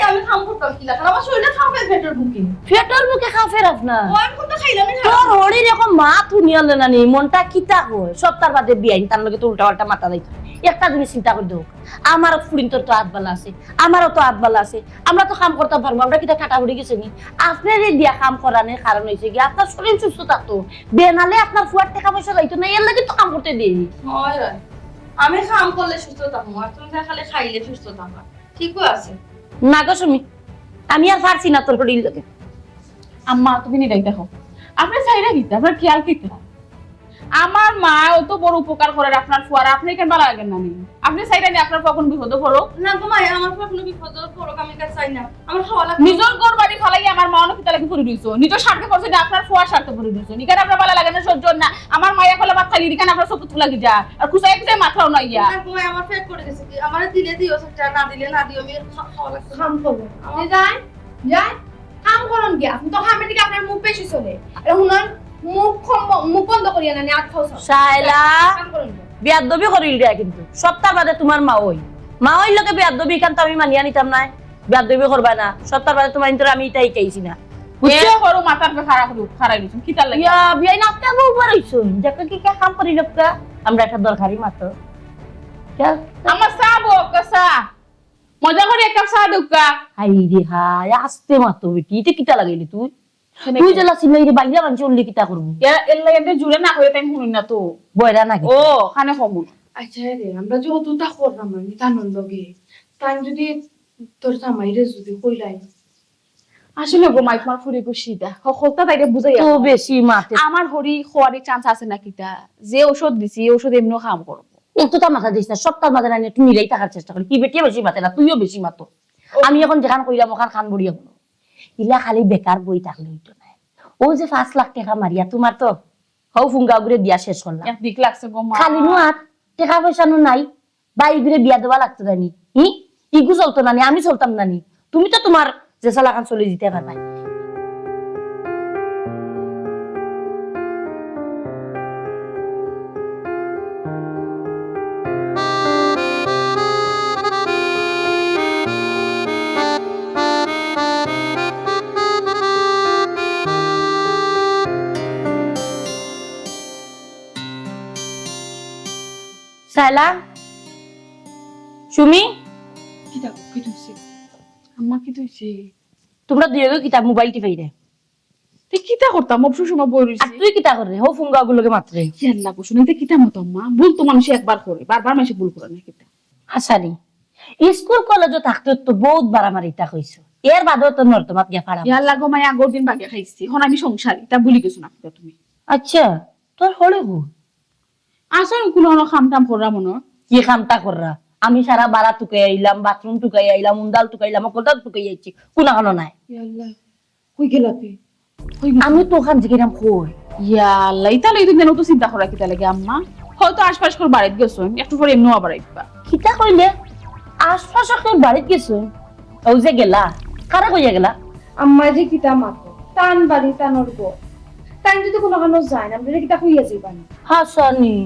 Speaker 3: আমি খাম করতাম কি লাগা আমার শরীরে খাবে পেটের বুকে
Speaker 7: ফেটার মুখে খাফের আপনার
Speaker 3: ও আমি কোনটা খাইলাম না
Speaker 7: তোর হরির এখন মা থুনিয়ালে না নি মনটা কিতা কয় সপ্তাহ বাদে বিয়াইন তার লগে তো উল্টা পাল্টা মাথা দিত একটা জিনিস চিন্তা করে দেখ আমারও ফুরিন তোর তো হাতবালা আছে আমারও তো হাতবালা আছে আমরা তো কাম করতে পারবো আমরা কিতা কাটা উড়ে গেছে নি আপনার এই দিয়া কাম করানোর কারণ হয়েছে কি আপনার শরীর সুস্থ থাকতো বেনালে আপনার ফুয়ার টাকা পয়সা যাইতো না এর লাগে তো কাম করতে দেই
Speaker 3: হয় হয় আমি খাম করলে সুস্থ থাকবো আর তুমি খালি খাইলে সুস্থ থাকবা ঠিকও আছে
Speaker 7: না গো সুমি আমি আর পারছি না তোর হরির লগে
Speaker 2: আম্মা তুমি নিরাই দেখো আপনার চাইরা গিতে আপনার খেয়াল কিতে আমার মা অত বড় উপকার করে আপনার ফুয়ার আপনি কেন ভালো লাগেন না নি আপনি চাইরা নি আপনার কখন বিপদ পড়ো
Speaker 3: না গো মাই আমার কোনো বিপদ পড়ুক আমি কাছে চাই না আমার খাওয়া লাগবে
Speaker 2: নিজের ঘর বাড়ি ফলাই আমার মা অনেক তালাকি পড়ে দিয়েছো নিজের স্বার্থে পড়ছে না আপনার ফুয়ার স্বার্থে পড়ে দিয়েছো নিকান আপনার ভালো লাগে না সহ্য না আমার মায়া ফলে ভাত খালি নিকান আপনার সব লাগি যা আর খুশাই খুশাই মাথাও না ইয়া
Speaker 3: না গো মাই আমার পেট করে গেছে কি আমার দিলে দিও সেটা না দিলে না দিও আমি খাওয়া লাগবে
Speaker 5: কাম করবো যাই যাই কাম করুন কি আপনি তো খামের দিকে আপনার মুখ বেশি চলে আর হুনার মুখ বন্ধ করিয়া না আট খাও
Speaker 7: শায়লা
Speaker 5: কাম করুন
Speaker 7: বেয়াদবি করিল দিয়া কিন্তু সপ্তাহ বাদে তোমার মা ওই লোকে বেয়াদবি কান তো আমি মানিয়া নিতাম না বেয়াদবি করবা না সপ্তাহ বাদে তোমার ইন্তর আমি এটাই চাইছি না
Speaker 2: বুঝছো করো মাথার পে খারাপ দিছো কি তার লাগে
Speaker 7: ইয়া বিয়াই না আপনি উপর হইছো যাকে কি কে কাম করি লোকটা আমরা একটা দরকারি মাত্র
Speaker 2: আমার সাবো কসা মজা করে এক কাপ চা দুকা
Speaker 7: হাই রে হাই আস্তে মাতো বেটি এটা কিটা লাগাইলি তুই জেলা সিলাই রে বাইরা মানছি উল্লি কিটা করবি
Speaker 2: এর লাগে জুড়ে না হয়ে তাই শুনি না তো
Speaker 7: বয়রা নাকি
Speaker 2: ও খানে কমু
Speaker 5: আচ্ছা রে আমরা যেহেতু তা করলাম আমি তানোর লগে তাই যদি তোর জামাইরে যদি কইলাই
Speaker 2: আসলে গো মাইক মার ফুরি কুশিটা হকলতা তাইরে বুঝাই
Speaker 7: তো বেশি মাতে
Speaker 2: আমার হরি খোয়ারি চান্স আছে নাকি তা যে ঔষধ দিছি এই ঔষধ এমনিও কাম করবো
Speaker 7: একটু তো মাথা দিস না সপ্তাহ মাঝে না একটু মিলাই থাকার চেষ্টা করি কি বেটিয়ে বেশি মাতে না তুইও বেশি মাতো আমি এখন যেখান কইলাম ওখান খান বড়িয়া হলো ইলা খালি বেকার বই থাকলে হইতো না ও যে 5 লাখ টাকা মারিয়া তোমার তো হও ফুঙ্গা ঘুরে দিয়া শেষ করলাম
Speaker 2: এক দিক লাগছে গো মা
Speaker 7: খালি নো আর টাকা পয়সা নো নাই বাই ঘুরে বিয়া দেওয়া লাগতো জানি ইগু চলতো না আমি চলতাম না তুমি তো তোমার যে সালাখান চলে দিতে পারবে সাইলা সুমি
Speaker 2: কি দেখো কি তুইছে আম্মা কি তুইছে
Speaker 7: তোমরা দুইগে কিতাব মোবাইল টিপাই রে
Speaker 2: তুই কিতা করতাম অবসর সময় বই
Speaker 7: আর
Speaker 2: রইছি
Speaker 7: তুই কিতা করে হো ফুঙ্গা গুলোকে মাত্রে
Speaker 2: ইয়াল্লা কো শুনিতে কিতা মত আম্মা ভুল তো মানুষ একবার করে বারবার মানুষ ভুল করে না কিতা
Speaker 7: আসানি স্কুল কলেজে থাকতে তো বহুত বার আমার ইটা কইছো এর বাদেও তো নর্দমাত গিয়া ফাড়া
Speaker 2: ইয়াল্লা গো মাই আগর দিন বাগে খাইছি এখন আমি সংসারী তা ভুলি গেছো না কিতা তুমি
Speaker 7: আচ্ছা তোর হলে গো
Speaker 2: আসল কোনো খাম টাম করা মনে
Speaker 7: কি কামটা কররা আমি সারা বাড়া টুকাই আইলাম বাথরুম টুকাই আইলাম উন্দাল টুকাইলাম কলটা টুকাই আইছি কোনা কোনো নাই
Speaker 2: ইয়াল্লা কই গেলা তুই
Speaker 7: আমি তো ওখান থেকে নাম কই
Speaker 2: ইয়াল্লা ইতালে ইদিন জানো তো চিন্তা করা কিতা লাগে আম্মা হয়তো আশপাশ করে বাড়িত গেছো একটু পরে এমনি আবার আইবা
Speaker 7: কিতা কইলে আশপাশ একটা বাড়িত গেছো ও যে গেলা কারা কইয়া গেলা
Speaker 5: আম্মা যে কিতা মাতো টান বাড়ি টানোর গো তাই যদি কোনো কানো যায় না আমরা কিতা কইয়া যাইবানি
Speaker 7: হাসানি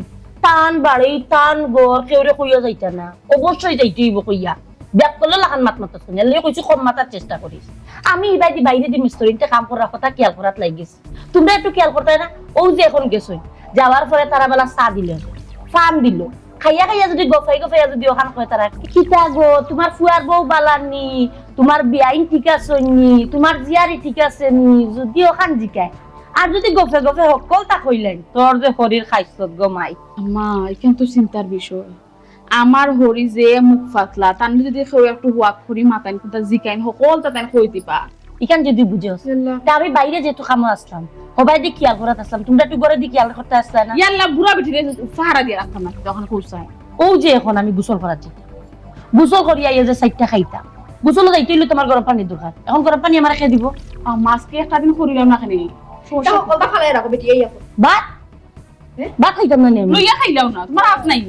Speaker 7: টান বাড়ি টান গড় কেউরে কইয়া যাইতা না অবশ্যই যাইতেইব কইয়া ব্যাপ করলে লাগান মাত মাত শুনে লিয়ে কইছি কম মাতার চেষ্টা করিস আমি ইবাইদি বাইরে দি মিস্ত্রিতে কাম করার কথা খেয়াল করাত লাগিস তোমরা একটু খেয়াল করতে না ও যে এখন গেছই যাওয়ার পরে তারা বেলা চা দিল ফান দিল খাইয়া খাইয়া যদি গফাই গফাইয়া যদি ওখান কয় তারা কিতা গো তোমার ফুয়ার বউ বালানি তোমার বিয়াইন ঠিক আছে নি তোমার জিয়ারি ঠিক আছে নি যদি ওখান জিকায় আর যদি গফে গফে সকল তা কইলেন তোর যে শরীর খাইছ গো মাই
Speaker 2: আম্মা এখান তো চিন্তার বিষয় আমার হরি যে মুখ ফাতলা তান যদি কেউ একটু হুয়াক করি মাতাইন কথা জিকাইন সকল তাই কই দিবা
Speaker 7: ইখান যদি বুঝে তা আমি বাইরে যেহেতু কামো আসলাম সবাই দিয়ে খেয়াল করাত আসলাম তোমরা একটু ঘরে দিয়ে খেয়াল করতে আসলে না
Speaker 2: ইয়াল্লা বুড়া বিটি ফাহারা দিয়ে রাখতাম না তখন কইছাই
Speaker 7: ও যে এখন আমি গোসল করার যেতে গোসল করিয়া এই যে সাইডটা খাইতাম গোসল যাইতে হইলে তোমার গরম পানির দরকার এখন গরম পানি আমার খেয়ে দিব
Speaker 2: মাছকে একটা দিন করিলাম না খানি
Speaker 5: তা সকলটা খালাই রাখো বেটি এই এখন
Speaker 7: ভাত ভাত খাইতাম না আমি
Speaker 2: লইয়া খাইলাও না তোমার হাত নাই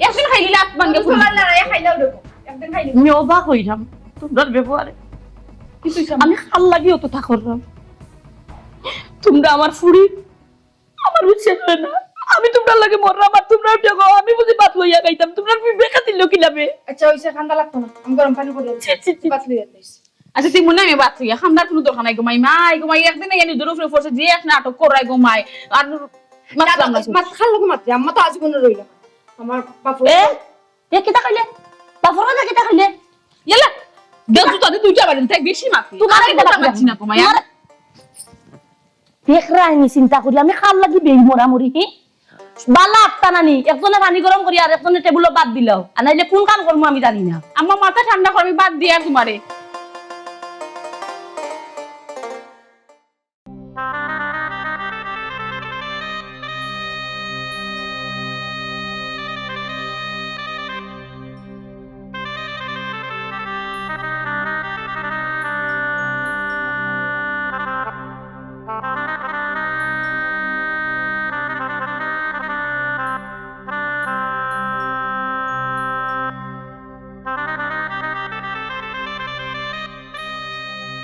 Speaker 2: একদিন খাইলে হাত ভাঙ্গে
Speaker 5: ফুলার লড়াই খাইলাও দেখো একদিন খাইলি
Speaker 7: আমি অবাক হইলাম তোমরা ব্যবহারে
Speaker 2: কিছু
Speaker 7: আমি খাল লাগিও তো তা করলাম তোমরা আমার ফুড়ি আমার বুঝছে না আমি তোমরা লাগে মরলাম আর তোমরা উঠে গো আমি বুঝি ভাত লইয়া খাইতাম তোমরা বেকা দিল কি লাভে
Speaker 5: আচ্ছা হইছে ঠান্ডা লাগতো না আমি গরম পানি করে দিচ্ছি পাতলি দিচ্ছি
Speaker 2: আচ্ছা তুই মনে আমি বাচ্চা গিয়া খান্দার কোনো দরকার নাই গোমাই মাই গোমাই একদিন এনে দূর উপরে পড়ছে যে এক নাটক করাই গোমাই আর মাছলাম না
Speaker 5: মাছ খালো মাত্র আম্মা তো আজীবন রইল আমার বাপু
Speaker 7: এ কিতা খাইলে বাফর কথা কিতা খাইলে
Speaker 2: ইয়ালা দেও তো তাদের দুইটা বাড়ি তাই বেশি মাতি
Speaker 7: তোমার
Speaker 2: আর কথা মাছি না গোমাই
Speaker 7: দেখরা আমি চিন্তা করি আমি খাল লাগি বেই মরামরি হি বালা আফতানানি একজনে পানি গরম করি আর একজনে টেবিলে বাদ দিলাও আর নাইলে কোন কাম করবো আমি জানি না
Speaker 2: আম্মা মাথা ঠান্ডা করবি বাদ দিয়ে আর তোমারে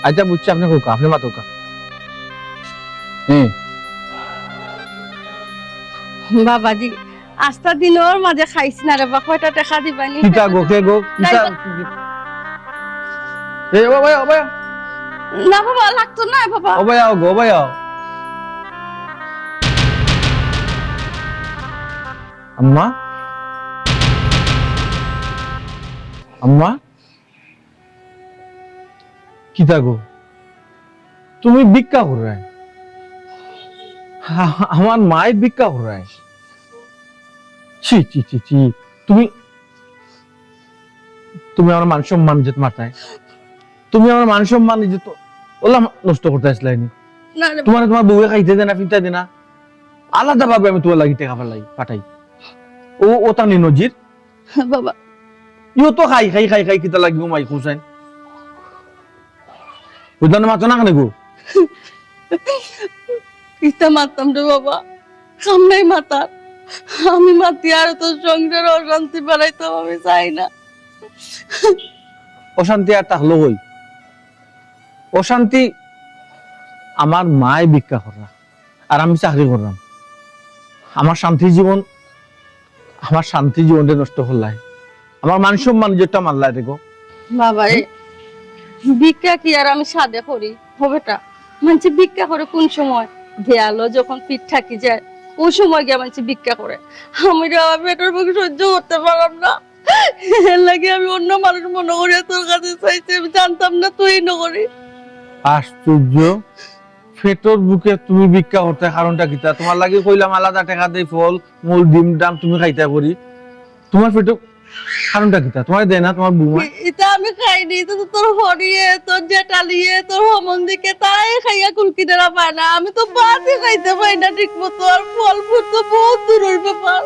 Speaker 1: আচ্ছা বুঝছি আপনি হোকা আপনি মাত হোকা
Speaker 3: বাবাজি আস্তা দিনের মাঝে খাইছি না রে বা কয়টা টাকা দিবানি
Speaker 1: কিতা গো কে গো কিতা এ ও ভাই
Speaker 3: না বাবা লাগতো না বাবা
Speaker 1: ও ভাই গো ভাই আম্মা আম্মা কিতা গো তুমি ভিক্ষা কর রায় আমার মায়ের ভিক্ষা কর রায় ছি ছি ছি ছি তুমি তুমি আমার মান সম্মান যেত মাথায় তুমি আমার মান সম্মান যেত ওলা নষ্ট করতে আসলাইনি
Speaker 3: না রে
Speaker 1: তোমার তোমার বউয়ে খাইতে দেনা ফিনতে দেনা আলাদা ভাবে আমি তোমার লাগি টাকা পালাই পাঠাই ও তা নি নজির
Speaker 3: বাবা
Speaker 1: ইও তো খাই খাই খাই খাই কিতা লাগি মাই খুশাইন বুঝলাম না মাত্র না কেন গো
Speaker 3: ইতা মারতাম রে বাবা কাম নাই মাতার আমি মাতি আর তো সংসার অশান্তি বাড়াইতাম আমি চাই না
Speaker 1: অশান্তি আর থাকলো হই অশান্তি আমার মায় ভিক্ষা করা আর আমি চাকরি করলাম আমার শান্তি জীবনটা নষ্ট করলাই আমার মান সম্মান যেটা মানলাই দেখো
Speaker 3: বাবা রে ভিক্ষা কি আর আমি সাদে করি হবেটা মানুষ ভিক্ষা করে কোন সময় দেয়ালো যখন পিঠ থাকি যায় ওই সময় গিয়ে মানুষ ভিক্ষা করে আমি রে আমার পেটের মুখ সহ্য করতে পারলাম না এর লাগে আমি অন্য মানুষ মনে করি তোর কাছে চাইছি আমি জানতাম না তুই নকরি
Speaker 1: আশ্চর্য ফেটর বুকে তুমি ভিক্ষা করতে কারণটা কিতা তোমার লাগে কইলাম আলাদা টাকা দেই ফল মূল ডিম ডাম তুমি খাইতা করি তোমার ফেটর কারণটা কিতা তোমার দেয় না তোমার বুমা
Speaker 3: এটা আমি খাইনি এটা তো তোর হরিয়ে তোর জেঠালিয়ে তোর হমন্দিকে তাই খাইয়া কুলকিনারা পায় না আমি তো ভাতই খাইতে পাই না ঠিক মতো আর ফল ফুল তো বহুত দূরের ব্যাপার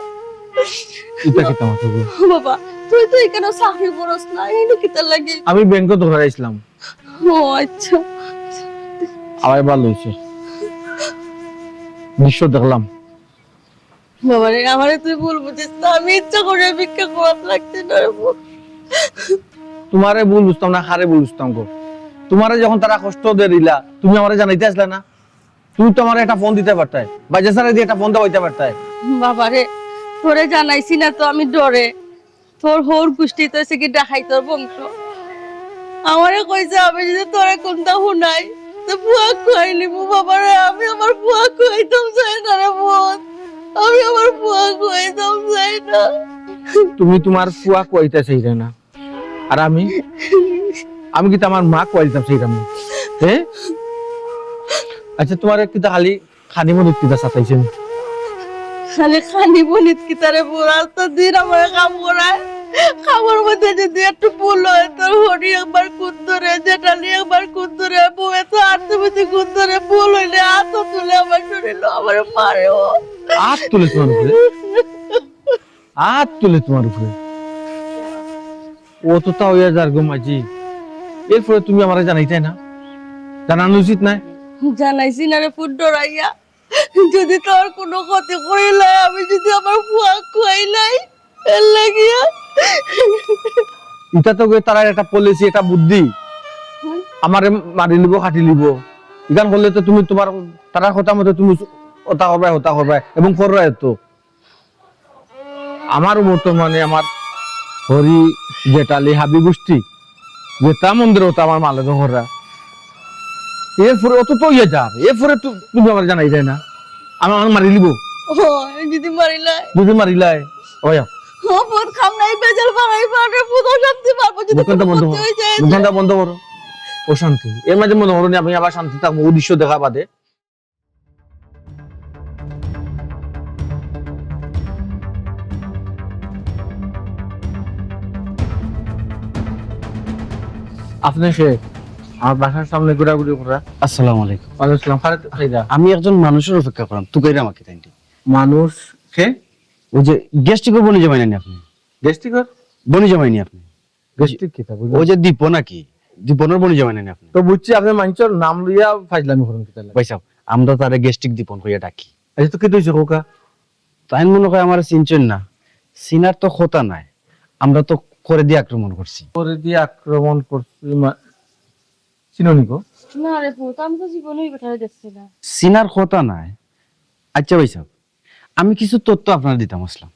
Speaker 1: এটা কিতা মাথা গো
Speaker 3: বাবা তুই তো এখানে চাকরি করস না এনে কিতা লাগে
Speaker 1: আমি ব্যাংকে ধরে আইছিলাম
Speaker 3: ও আচ্ছা
Speaker 1: আবার ভালো হইছে দৃশ্য দেখলাম
Speaker 3: বাবা রে আমারে তুই ভুল বুঝিস না আমি ইচ্ছা করে ভিক্ষা করাত লাগছে না রে বোন।
Speaker 1: তোমারে ভুল বুঝতাম না হারে ভুল বুঝতাম গো তোমারে যখন তারা কষ্ট দিয়ে দিলা তুমি আমারে জানাইতে আসলে না তুমি তো আমার একটা ফোন দিতে পারতাই বাজে সারা দিয়ে একটা ফোন দেওয়াইতে পারতাই
Speaker 3: বাবা রে তোরে জানাইছি না তো আমি ডরে তোর হোর গোষ্ঠী তো সে কি দেখাই তোর বংশ আমারে কইছে আমি যদি তোরে কোনটা শুনাই তো বুয়া খুয়াইলি মু বাবারে আমি আমার বুয়া খুয়াইতাম চাই না রে বোন আমি আমার বুয়া খুয়াইতাম চাই না
Speaker 1: তুমি তোমার ফুয়া কইতে চাইলে না আর আমি আমি কি আমার মা কইতাম চাইতাম না হ্যাঁ আচ্ছা তোমার কি খালি খানি মনে কিটা সাতাইছেন
Speaker 3: খালি খানি বলিত কি তারে বুড়াল তো দিন আমার কাম করায় খাবার মধ্যে যদি একটু ভুল হয় তোর হরি একবার কুন্দরে জেঠালি একবার কুন্দরে বউয়ে তো আটতে বুঝি কুন্দরে ভুল হইলে হাত তুলে আমার শরীর আমার মারে ও
Speaker 1: হাত তুলে তোমার উপরে হাত তুলে তোমার উপরে ও তো তাও ইয়া যার গো মাঝি এরপরে তুমি আমার জানাইতে না জানানো উচিত নাই
Speaker 3: জানাইছি না রে ফুডরাইয়া যদি তোর কোনো ক্ষতি করিলে আমি যদি আমার ফুয়া খুয়াইলাই এর লাগিয়া
Speaker 1: এটা তো তারা একটা পলিসি একটা বুদ্ধি আমারে মারি লিব কাটি লিব ইগান করলে তো তুমি তোমার তারা কথা মতো তুমি ওটা হবে এবং করবে তো আমার বর্তমানে আমার হরি জেটালি হাবি গোষ্ঠী যেটা মন্দির হতো আমার মালে ঘররা এরপরে অত তো ইয়ে যাবে এরপরে তুমি আমার জানাই যায় না আমার মারি লিব
Speaker 3: ও যদি মারিলাই
Speaker 1: যদি মারিলাই ওয়া
Speaker 3: ও বহুত খাম নাই বেজাল বাড়াই পারে পুরো শান্তি পারবো যদি
Speaker 1: দোকানটা বন্ধ করো
Speaker 3: হয়ে যায়
Speaker 1: দোকানটা বন্ধ করো ও শান্তি এর মাঝে মনে হলো আমি আবার শান্তি থাকবো উদ্দেশ্য দেখা বাদে আপনি সে আমার বাসার সামনে ঘোরাঘুরি করা
Speaker 4: আসসালামু আলাইকুম।
Speaker 1: ওয়ালাইকুম খাইদা
Speaker 4: আমি একজন মানুষের অপেক্ষা করাম তুকাইরা আমাকে তাইন্টি
Speaker 1: মানুষ সে
Speaker 4: ওই যে গেস্টিকও বনি জমাইনি আপনি
Speaker 1: গেস্টিকর
Speaker 4: বনি জমাইনি আপনি
Speaker 1: গেস্টিক কি তা বুঝলি
Speaker 4: ওই যে দীপ নাকি দীপনের বনি জমাইনি আপনি
Speaker 1: তো বুঝছি আপনি মানুষের নাম লইয়া ফাইজলামি করেন কি তাহলে
Speaker 4: ভাই সাহেব আমরা তারে গেস্টিক দীপন কইয়া ডাকি
Speaker 1: এই তো কি দইছে কোকা
Speaker 4: তাই মনে হয় আমার চিনছেন না সিনার তো খোতা নাই আমরা তো করে দিয়ে আক্রমণ করছি
Speaker 1: করে দিয়ে আক্রমণ করছি চিননি গো
Speaker 7: না রে পুত আমি তো জীবনেই কথা দেখছি না
Speaker 4: সিনার খোতা নাই আচ্ছা ভাই সাহেব আমি কিছু তথ্য আপনার দিতাম আসলাম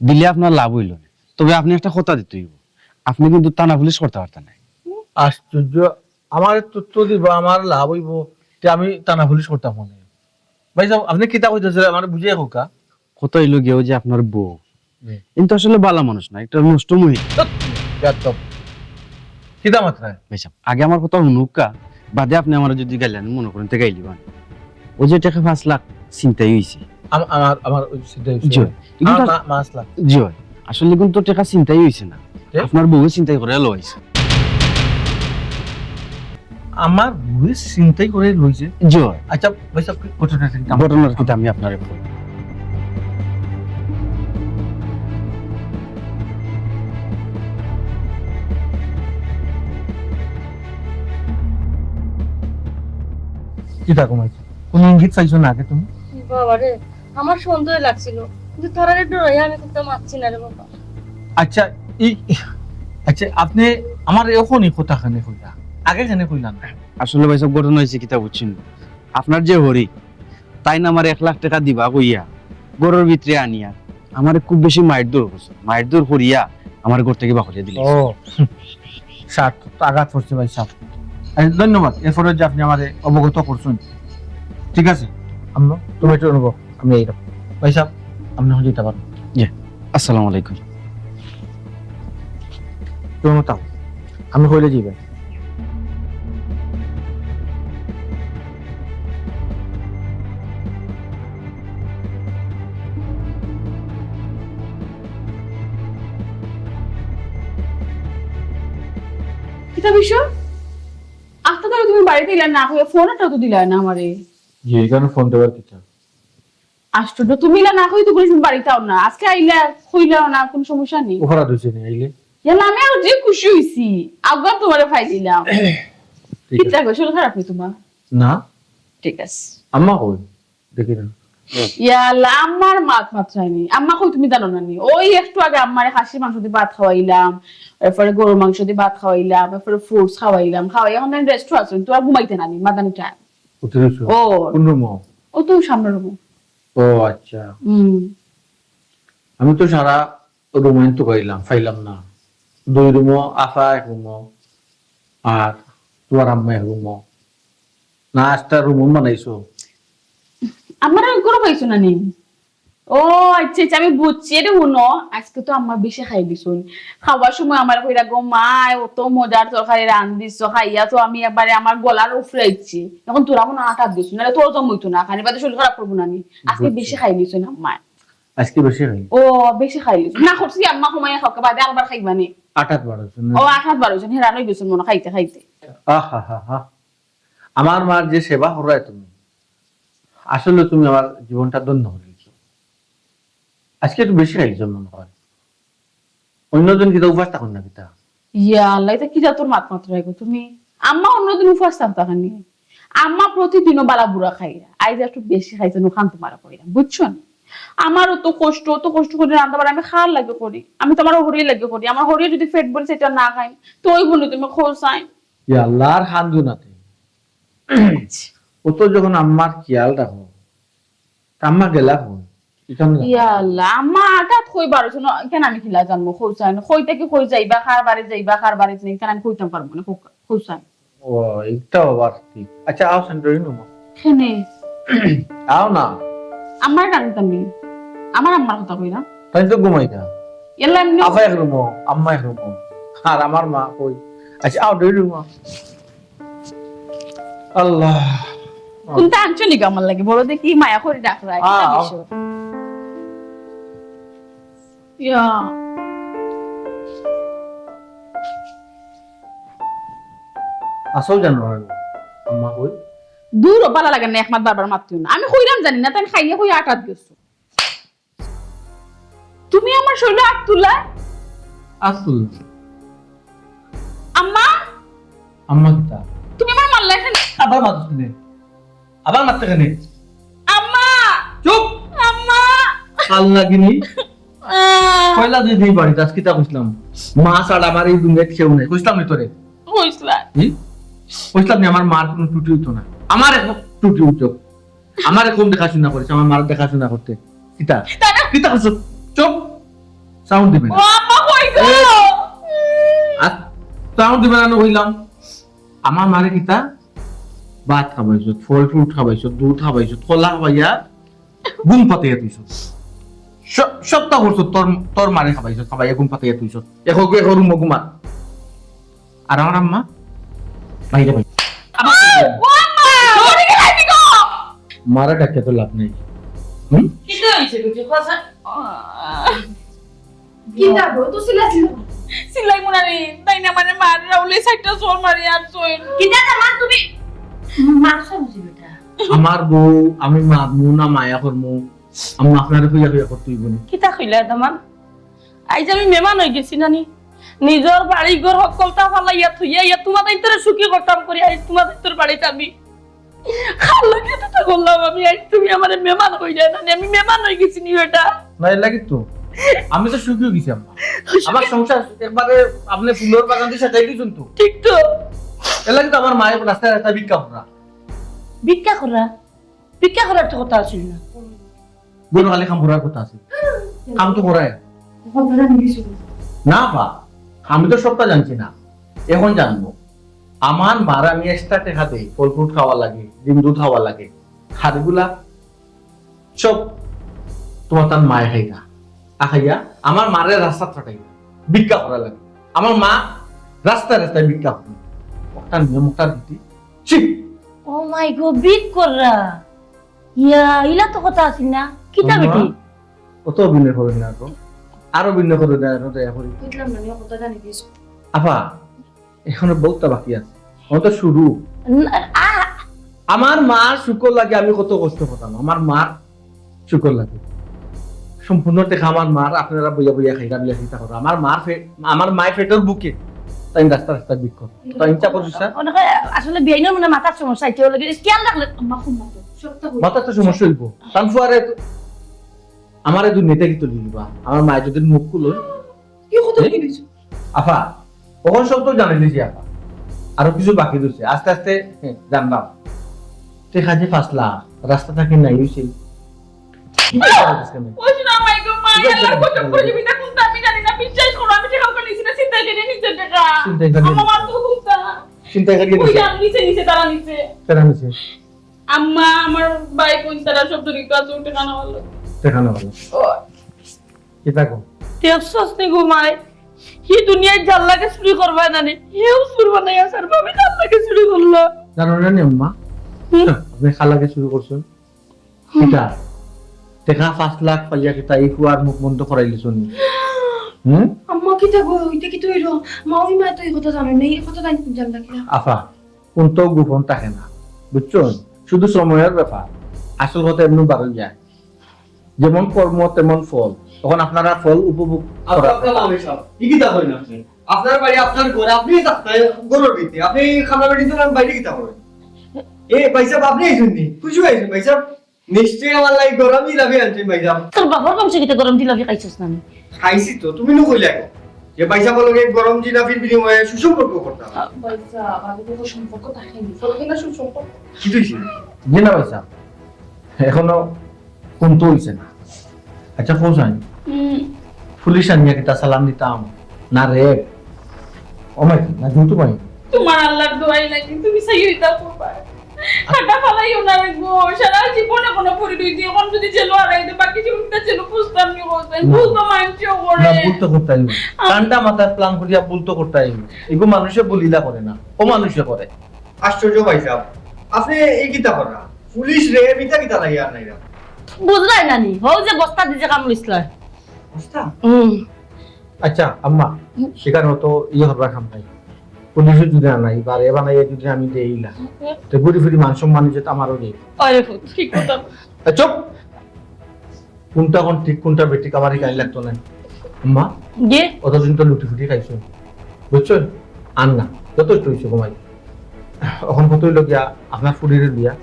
Speaker 4: দিলে আপনার লাভ হইল না তবে আপনি একটা কথা দিতে হইব আপনি কিন্তু টানা পুলিশ করতে পারতেন না
Speaker 1: আশ্চর্য আমার তথ্য দিব আমার লাভ হইব যে আমি টানা পুলিশ করতাম মনে ভাই সাহেব আপনি কিতা কইতেছে আমার বুঝিয়ে কোকা
Speaker 4: কত হইলো গিয়েও যে আপনার বউ
Speaker 1: জি।
Speaker 4: কিন্তু আসলে ভালো মানুষ না একটা নষ্ট মহিলা
Speaker 1: বেয়াদব কিতা মাত্রায়
Speaker 4: ভাই সাহেব আগে আমার কথা শুনুকা বাদে আপনি আমার যদি গাইলেন মনে করেন তে গাইলি বান ও যে টাকা 5 লাখ চিন্তাই হইছে
Speaker 1: আমার আমার ওই সিদ্ধ
Speaker 4: জয় কিন্তু
Speaker 1: মাসলা
Speaker 4: জয় আসলে কিন্তু টাকা চিন্তাই হইছে না
Speaker 1: এ?
Speaker 4: আপনার বউ চিন্তাই করে লইছে
Speaker 1: আমার বুঝ চিন্তাই করে লইছে
Speaker 4: জয়
Speaker 1: আচ্ছা ভাই সাহেব ঘটনা
Speaker 4: ঘটনার কথা আমি আপনারে বলি
Speaker 1: কিতা কমাইছে কোন ইঙ্গিত চাইছো না আগে তুমি
Speaker 7: বাবা রে আমার সন্দেহ লাগছিল কিন্তু তারা একটু রয়ে আমি করতে মারছি না রে বাবা
Speaker 1: আচ্ছা আচ্ছা আপনি আমার এখনই কথা খানে কইলা আগে খানে কইলা না
Speaker 4: আসলে ভাই সব ঘটনা হয়েছে কিতা বুঝছেন আপনার যে হরি তাই না আমার 1 লাখ টাকা দিবা কইয়া গরুর ভিতরে আনিয়া আমার খুব বেশি মাইর দূর করিয়া আমার ঘর থেকে বাকরিয়া দিলে
Speaker 1: ও সাত আঘাত করছে ভাই সাত ধন্যবাদ এরপরে যে আপনি আমাদের অবগত করছেন ঠিক আছে আমরা তুমি একটু অনুভব আমি এইরকম ভাই সাহেব আপনি এখন যেতে পারেন
Speaker 4: আসসালামু আলাইকুম
Speaker 1: তুমি তাও আমি কইলে যাবেন
Speaker 2: কিতা বিষয় আজকে তো তুমি বাড়িতে এলে না হয়ে ফোনটাও তো দিলা না আমারে
Speaker 1: জি এখানে ফোন দেওয়ার কিছু
Speaker 2: আশ্চর্য তুমি না না হই তো কোনো সময় বাড়িতে আও না আজকে আইলে কইলাও না কোনো সমস্যা নেই
Speaker 1: ওখানে দুইছে নি আইলে
Speaker 2: এলা আমি আর যে খুশি হইছি আগাম তোমারে ফাই দিলাম
Speaker 1: ঠিক
Speaker 2: কিতা গো শরীর খারাপ নেই তোমার
Speaker 1: না
Speaker 2: ঠিক আছে
Speaker 1: আম্মা কই দেখি না
Speaker 2: ইয়ালা আমার মাত মাত্রায়নি আম্মা কই তুমি জানো না নি ওই একটু আগে আম্মারে খাসির মাংস দিয়ে ভাত খাওয়াইলাম এরপরে গরুর মাংস দিয়ে ভাত খাওয়াইলাম এরপরে ফ্রুটস খাওয়াইলাম খাওয়াই এখন রেস্ট আছে তো আর ঘুমাইতে নানি মাদানি টাইম
Speaker 1: উঠেছো
Speaker 2: ও
Speaker 1: কোন রুম
Speaker 2: ও তো সামনে রুম
Speaker 1: ও আচ্ছা
Speaker 2: হুম
Speaker 1: আমি তো সারা রুমে তো কইলাম ফাইলাম না 2 রুমও আফা 1 রুমও আর তোমার আম্মা 1 রুমও না 8টা রুম বানাইছো
Speaker 2: আমার গরু পাইছো না নি ও আচ্ছা আচ্ছা আমি বুঝছি এটা শুনো আজকে তো আমার বেশি খাই দিছুন খাওয়ার সময় আমার কইরা গো মায় অত মজার তরকারি রান দিছ খাইয়া তো আমি এবারে আমার গলার উপরে আইছি এখন তোরা কোনো আটা দিছ না তোর জমইতো না খানি বাদে শরীর খারাপ করবো না নি আজকে বেশি খাই দিছ না আম্মা
Speaker 1: আজকে বেশি হই
Speaker 2: ও বেশি খাই দিছ না করছি আম্মা সময় খাওয়া বাদে আবার খাইবা নি
Speaker 1: 8 বারোছো
Speaker 2: ও 8-12 জন হেরান হই গেছুন মনে খাইতে খাইতে
Speaker 1: আহা হা হা আমার মার যে সেবা করায় তুমি আসলে তুমি আমার জীবনটা ধন্য করে দিয়েছো আজকে একটু বেশি খাইছো মনে হয় অন্যজন কি উপাস থাকুন না কিতা
Speaker 2: ইয়া আল্লাহ এটা কি যা তোর মাত মাত্র রাখো তুমি আম্মা অন্যদিন উপবাস থাকতা খানি আম্মা প্রতিদিনও বালা বুড়া খাই আজ একটু বেশি খাইছে নোখান তোমার কইরা বুঝছো আমারও তো কষ্ট করে রান্না বাড়া আমি খাওয়ার লাগে করি আমি তোমার হরিয়ে লাগে করি আমার হরিয়ে যদি পেট বলে সেটা না খাই তো ওই বলি তুমি খোসাই
Speaker 1: ইয়া আল্লাহর হামদুনাতে ও তো যখন আম্মার খেয়াল রাখো তা আম্মা গেলা কোন
Speaker 2: ইয়া আল্লাহ আম্মা হঠাৎ কই বারোছো না কেন আমি খিলা জানবো খোসাই না কইতে কি কই যাইবা খার বাড়ি যাইবা খার বাড়ি নেই কেন আমি কইতাম পারবো না খোসাই
Speaker 1: ও এটা আবার ঠিক আচ্ছা আও সেন্টারে নুমো
Speaker 2: খেনে
Speaker 1: আও না
Speaker 2: আমার জানতাম নি আমার আম্মার কথা কই না
Speaker 1: তাই তো ঘুমাইতা
Speaker 2: এলা এমনি
Speaker 1: আফা 1 রুমও আম্মা 1 রুমও আর আমার মা কই আচ্ছা আও দুই রুমও আল্লাহ
Speaker 2: কোনটা আঞ্চলিক আমার লাগে বড় দেখি মায়া করে ডাক রায় ইয়া
Speaker 1: আসল জানো আম্মা কই
Speaker 2: দূর পালা লাগে না একমাত বারবার মারতিও না আমি কইরাম জানি না তাই খাইয়ে কই আটাত গেছো তুমি আমার শরীরে আট তুলা
Speaker 1: আসল
Speaker 2: আম্মা
Speaker 1: আম্মা কিতা
Speaker 2: তুমি আমার মারলে এখানে
Speaker 1: আবার মারছ নে আবার মারতে কেন
Speaker 2: আম্মা
Speaker 1: চুপ
Speaker 2: আম্মা
Speaker 1: কাল লাগিনি কয়লা দুই দিন বাড়ি আজ কিতা কইছিলাম মা ছাড়া আমার এই দুনিয়ায় কেউ নাই কইছিলাম নি তোরে
Speaker 2: হইছলা
Speaker 1: কইছিলাম নি আমার মার কোনো ত্রুটি হইতো না আমার এখন ত্রুটি হইতো আমার এখন দেখাশোনা করেছে আমার মার দেখাশোনা করতে কিতা কিতা করছ চুপ সাউন্ড দিবে না
Speaker 2: ও আম্মা কই গো
Speaker 1: আর সাউন্ড দিবে না হইলাম আমার মারে কিতা ভাত খাবাইছো ফল ফ্রুট খাবাইছো দুধ খাবাইছো কলা খাবাইয়া গুম পাতিয়া তুইছো সপ্তাহ করছো তোর মারে খাবাইছো খাবাইয়া গুম পাতিয়া তুইছো এখন রুম গুমা আর আমার আম্মা বাইরে ভাই
Speaker 2: ও আম্মা ওরে কে খাইবি গো
Speaker 1: মারা ডাকে তো লাভ নেই
Speaker 7: কি তো হইছে বুঝি কথা
Speaker 5: কি দাদু তো সিলাছিল
Speaker 2: সিলাই মুনানি তাই না মানে মার রাউলে সাইডটা জোর মারি আর জোর
Speaker 7: কি দাদা মা তুমি মাংস বুঝি বেটা
Speaker 1: আমার বউ আমি মারমু না মায়া করমু আমি আপনার হইয়া হইয়া করতেই বলি
Speaker 7: কিতা কইলা তোমার আইজ আমি মেহমান হয়ে গেছি নানি নিজের বাড়ি ঘর সকলটা ফালাইয়া থইয়া ইয়া তোমাদের ইন্তরে সুখী করতাম করি আইজ তোমাদের তোর বাড়িতে আমি খাল্লা কেটে তো করলাম আমি আইজ তুমি আমার মেহমান হয়ে যায় নানি আমি মেহমান হয়ে গেছি নি বেটা
Speaker 1: না এর লাগি তো আমি তো সুখী হয়ে গেছি আম্মা আমার সংসার একবারে আপনি ফুলের বাগান দিয়ে সাজাই দিয়েছেন তো
Speaker 7: ঠিক তো
Speaker 1: এর লাগি তো আমার মায়ের রাস্তায় রাস্তায় ভিক্ষা করা
Speaker 7: ভিক্ষা করার তো কথা আছিল না
Speaker 1: গরু খালি কাম করার কথা আছে কাম তো করায় না বা আমি তো সবটা জানছি না এখন জানবো আমার মারা আমি এক্সট্রা টাকা দেই ফল ফ্রুট খাওয়া লাগে ডিম দুধ খাওয়া লাগে হাতগুলা সব তোমার তার মায়ে খাইগা আখাইয়া আমার মারে রাস্তা ফাটাই ভিক্ষা করা লাগে আমার মা রাস্তায় রাস্তায় ভিক্ষা করে একটা নিয়ম একটা দিতি ঠিক
Speaker 7: ও মাই গো বিট কররা ইয়া ইলা তো কথা আছিল না কিতা বেটি
Speaker 1: কত অভিনয় করে না তো আরো অভিনয় করে না দয়া করি
Speaker 5: বুঝলাম না আমি কথা জানি দিস
Speaker 1: আপা এখনো বহুতটা বাকি আছে তো শুরু আমার মার শুকর লাগে আমি কত কষ্ট করতাম আমার মার শুকর লাগে সম্পূর্ণ দেখা আমার মার আপনারা বইয়া বইয়া খাইরা বিলা চিন্তা করো আমার আমার মায়ের পেটের বুকে তাই রাস্তা রাস্তা বিক করো তাই ইচ্ছা করছিস স্যার
Speaker 7: ওনাকে আসলে বিয়াইনের মনে মাথার সমস্যা হইছে ওর লাগে খেয়াল রাখলে আম্মা খুব মতো
Speaker 5: সপ্তাহ
Speaker 1: মাথার তো সমস্যা হইব তানফুয়ারে আমার এই দুনিয়াতে কি তুলি দিবা আমার মায়ের যদি মুখ খুলো
Speaker 5: কি কথা কি দিছো
Speaker 1: আপা ওখান সব তো জানাই দিয়েছি আপা আরো কিছু বাকি রয়েছে আস্তে আস্তে জানলাম ঠিক আছে 5 লাখ রাস্তা থাকি নাই হইছে
Speaker 2: ওই না মাই গো মা আল্লাহর কসম করে দিবি না কোনটা আমি জানি না বিশ্বাস করো আমি টাকা ওকে নিছি না চিন্তা করে নিতে টাকা
Speaker 1: চিন্তাই করে
Speaker 2: আমার মা তো কোনটা
Speaker 1: চিন্তা করিয়ে
Speaker 2: ওই জান নিচে তারা নিচে
Speaker 1: কেন নিছে
Speaker 2: আম্মা আমার ভাই কোন তারা সব ধরে কাজ উঠে কানা হলো
Speaker 1: দেখানো ভালো
Speaker 2: ও
Speaker 1: কি থাকো
Speaker 7: দেখছস নি ঘুমায় হি দুনিয়ায় জাল্লাকে চুরি করবা না নি হেও চুরি বানাই আসার ভাবে জাল্লাকে চুরি করলো
Speaker 1: জানো না নি আম্মা আপনি খালাকে শুরু করছেন এটা দেখা 5 লাখ পাইয়া কি তাই কুয়ার মুখ বন্ধ করাইলি শুনি
Speaker 5: আম্মা কি থাকো ওইটা কি তুই মা ওই মা তো এই কথা জানো না এই কথা জানলা কি
Speaker 1: আফা কোন তো গোপন থাকে না বুঝছো শুধু সময়ের ব্যাপার আসল কথা এমনি বাড়ল যায় যেমন কর্ম তেমন ফল তখন আপনারা ফল উপভোগ করা
Speaker 6: আপনার বাড়ি আপনার ঘর আপনি থাকতে গরুর ভিতরে আপনি খানা বাড়ি তো বাইরে কিতা করেন এ পয়সা আপনি আইছেন নি খুশি হয়েছেন পয়সা নিশ্চয়ই আমার লাগি গরম জিলাপি আনছেন ভাইজান
Speaker 7: তোর বাবার বংশে কিতে গরম জিলাপি খাইছস না
Speaker 6: খাইছি তো তুমি নো কইলা যে পয়সা বলগে গরম জিলাপির বিনিময়ে সুসম্পর্ক করতাম
Speaker 2: পয়সা ভাবি তো সম্পর্ক থাকেনি ফলকে না সুসম্পর্ক
Speaker 6: কি তুইছি
Speaker 1: জি না পয়সা এখনো কোন তো হইছে না আচ্ছা পৌঁছাই পুলিশ আনিয়া কিতা সালাম দিতাম না রেপ ওমাই না জুতো পাই
Speaker 2: তোমার আল্লাহর দোয়াই লাগি তুমি সেই হইতা করবা কাটা ফালাই ওনার গো সারা জীবনে কোনো পরিচয় দিয়ে কোন যদি জেল হারাই দে বাকি জীবনটা জেল বুঝতাম নি বলতেন বুঝতো মানছো করে
Speaker 1: না ভুল তো করতে হইব কান্ডা মাথার প্ল্যান করিয়া ভুল তো করতে হইব এগো মানুষে বলিলা করে না ও মানুষে করে
Speaker 6: আশ্চর্য ভাইজান আপনি এই কিতা করা পুলিশ রে মিতা কিতা লাগিয়া নাই রা
Speaker 7: বুঝলাই নানি হও যে বস্তা দিছে কামড় ইসলাম
Speaker 6: বুঝতা
Speaker 1: আচ্ছা আম্মা সেখানে তো ইয়ে হবার খাম নাই পুলিশে যদি আনাই বারে বানাই যদি আমি দেইলা তো ঘুরি ফিরি মান সম্মান যেত আমারও দেই
Speaker 7: আরে ফুট
Speaker 2: ঠিক কথা
Speaker 1: চুপ কোনটা কোন ঠিক কোনটা বেঠিক আমারই গায়ে লাগতো না আম্মা
Speaker 7: গে
Speaker 1: অতদিন তো লুটি ফুটি খাইছো বুঝছো আন না যথেষ্ট হয়েছে ঘুমাই এখন কত হইল গিয়া আপনার ফুডির বিয়া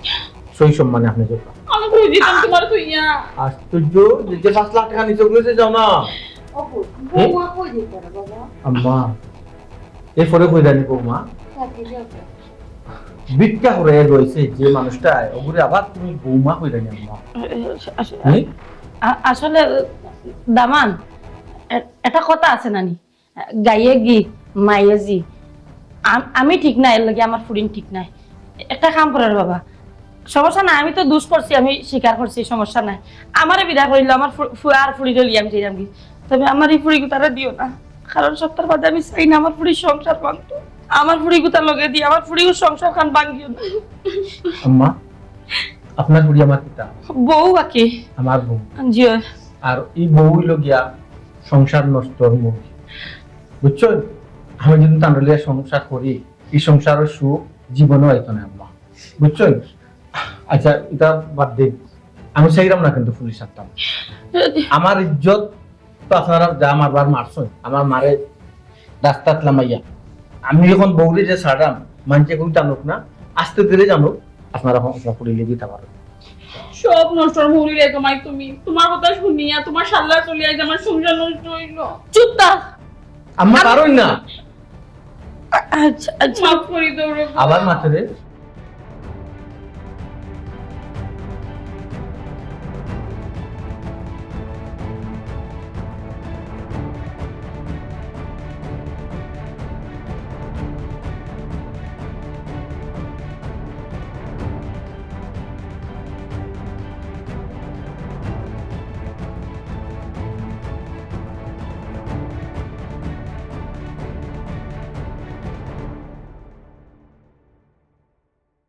Speaker 1: সই সম্মানে আপনি যাবেন
Speaker 2: আমি কই দিতাম তোমার তুইয়া
Speaker 1: আশ্চর্য যে 5 লাখ টাকা নিচে গুলোতে যাও না
Speaker 5: বৌমা কই দিতে পারে বাবা
Speaker 1: আম্মা এরপরে কই জানি বৌমা ভিক্ষা করে রয়েছে যে মানুষটা ওগুলো আবার তুমি বৌমা কই জানি আম্মা হুম?
Speaker 7: আসলে দামান এটা কথা আছে নানি গাইয়ে গি মাইয়ে জি আমি ঠিক নাই এর লাগে আমার ফুডিন ঠিক নাই একটা কাম করার বাবা সমস্যা নাই আমি তো দুষ করছি আমি স্বীকার করছি সমস্যা নাই আমারে বিদা করিল আমার আর ফুড়ি রলি আমি যাইলাম কি তবে আমার এই ফুড়ি গুতারা দিও না কারণ সপ্তাহ বাদে আমি চাই না আমার ফুড়ির সংসার ভাঙতো আমার ফুড়ি গুতা লগে দিয়ে আমার ফুড়ির সংসার খান ভাঙিও না
Speaker 1: আম্মা আপনার বুড়ি আমার পিতা
Speaker 7: বউ বাকি
Speaker 1: আমার বউ
Speaker 7: জিও
Speaker 1: আর এই বউ লগিয়া সংসার নষ্টর মূল বুঝছো আমি যদি তান্ডলিয়া সংসার করি এই সংসারের সুখ জীবনে হইতো না আম্মা বুঝছো আচ্ছা এটা বাদ দিন আমি চাইলাম না কিন্তু পুলিশ আসতাম আমার ইজ্জত তো আপনারা যা আমার বার মারছো আমার মারে রাস্তাত লামাইয়া আমি যখন বৌরি যে ছাড়াম মানছে কোন টানুক না আস্তে ধীরে জানুক আপনারা আপনার পুলিশে দিতে পারো
Speaker 2: সব নষ্ট ভুলি রে তোমায় তুমি তোমার কথা শুনিয়া তোমার সাল্লা চলে আইছে আমার সংসার নষ্ট হইলো
Speaker 7: চুপ থাক
Speaker 1: আম্মা পারোই না
Speaker 7: আচ্ছা আচ্ছা
Speaker 2: মাফ করি দাও রে
Speaker 1: আবার মাত্রে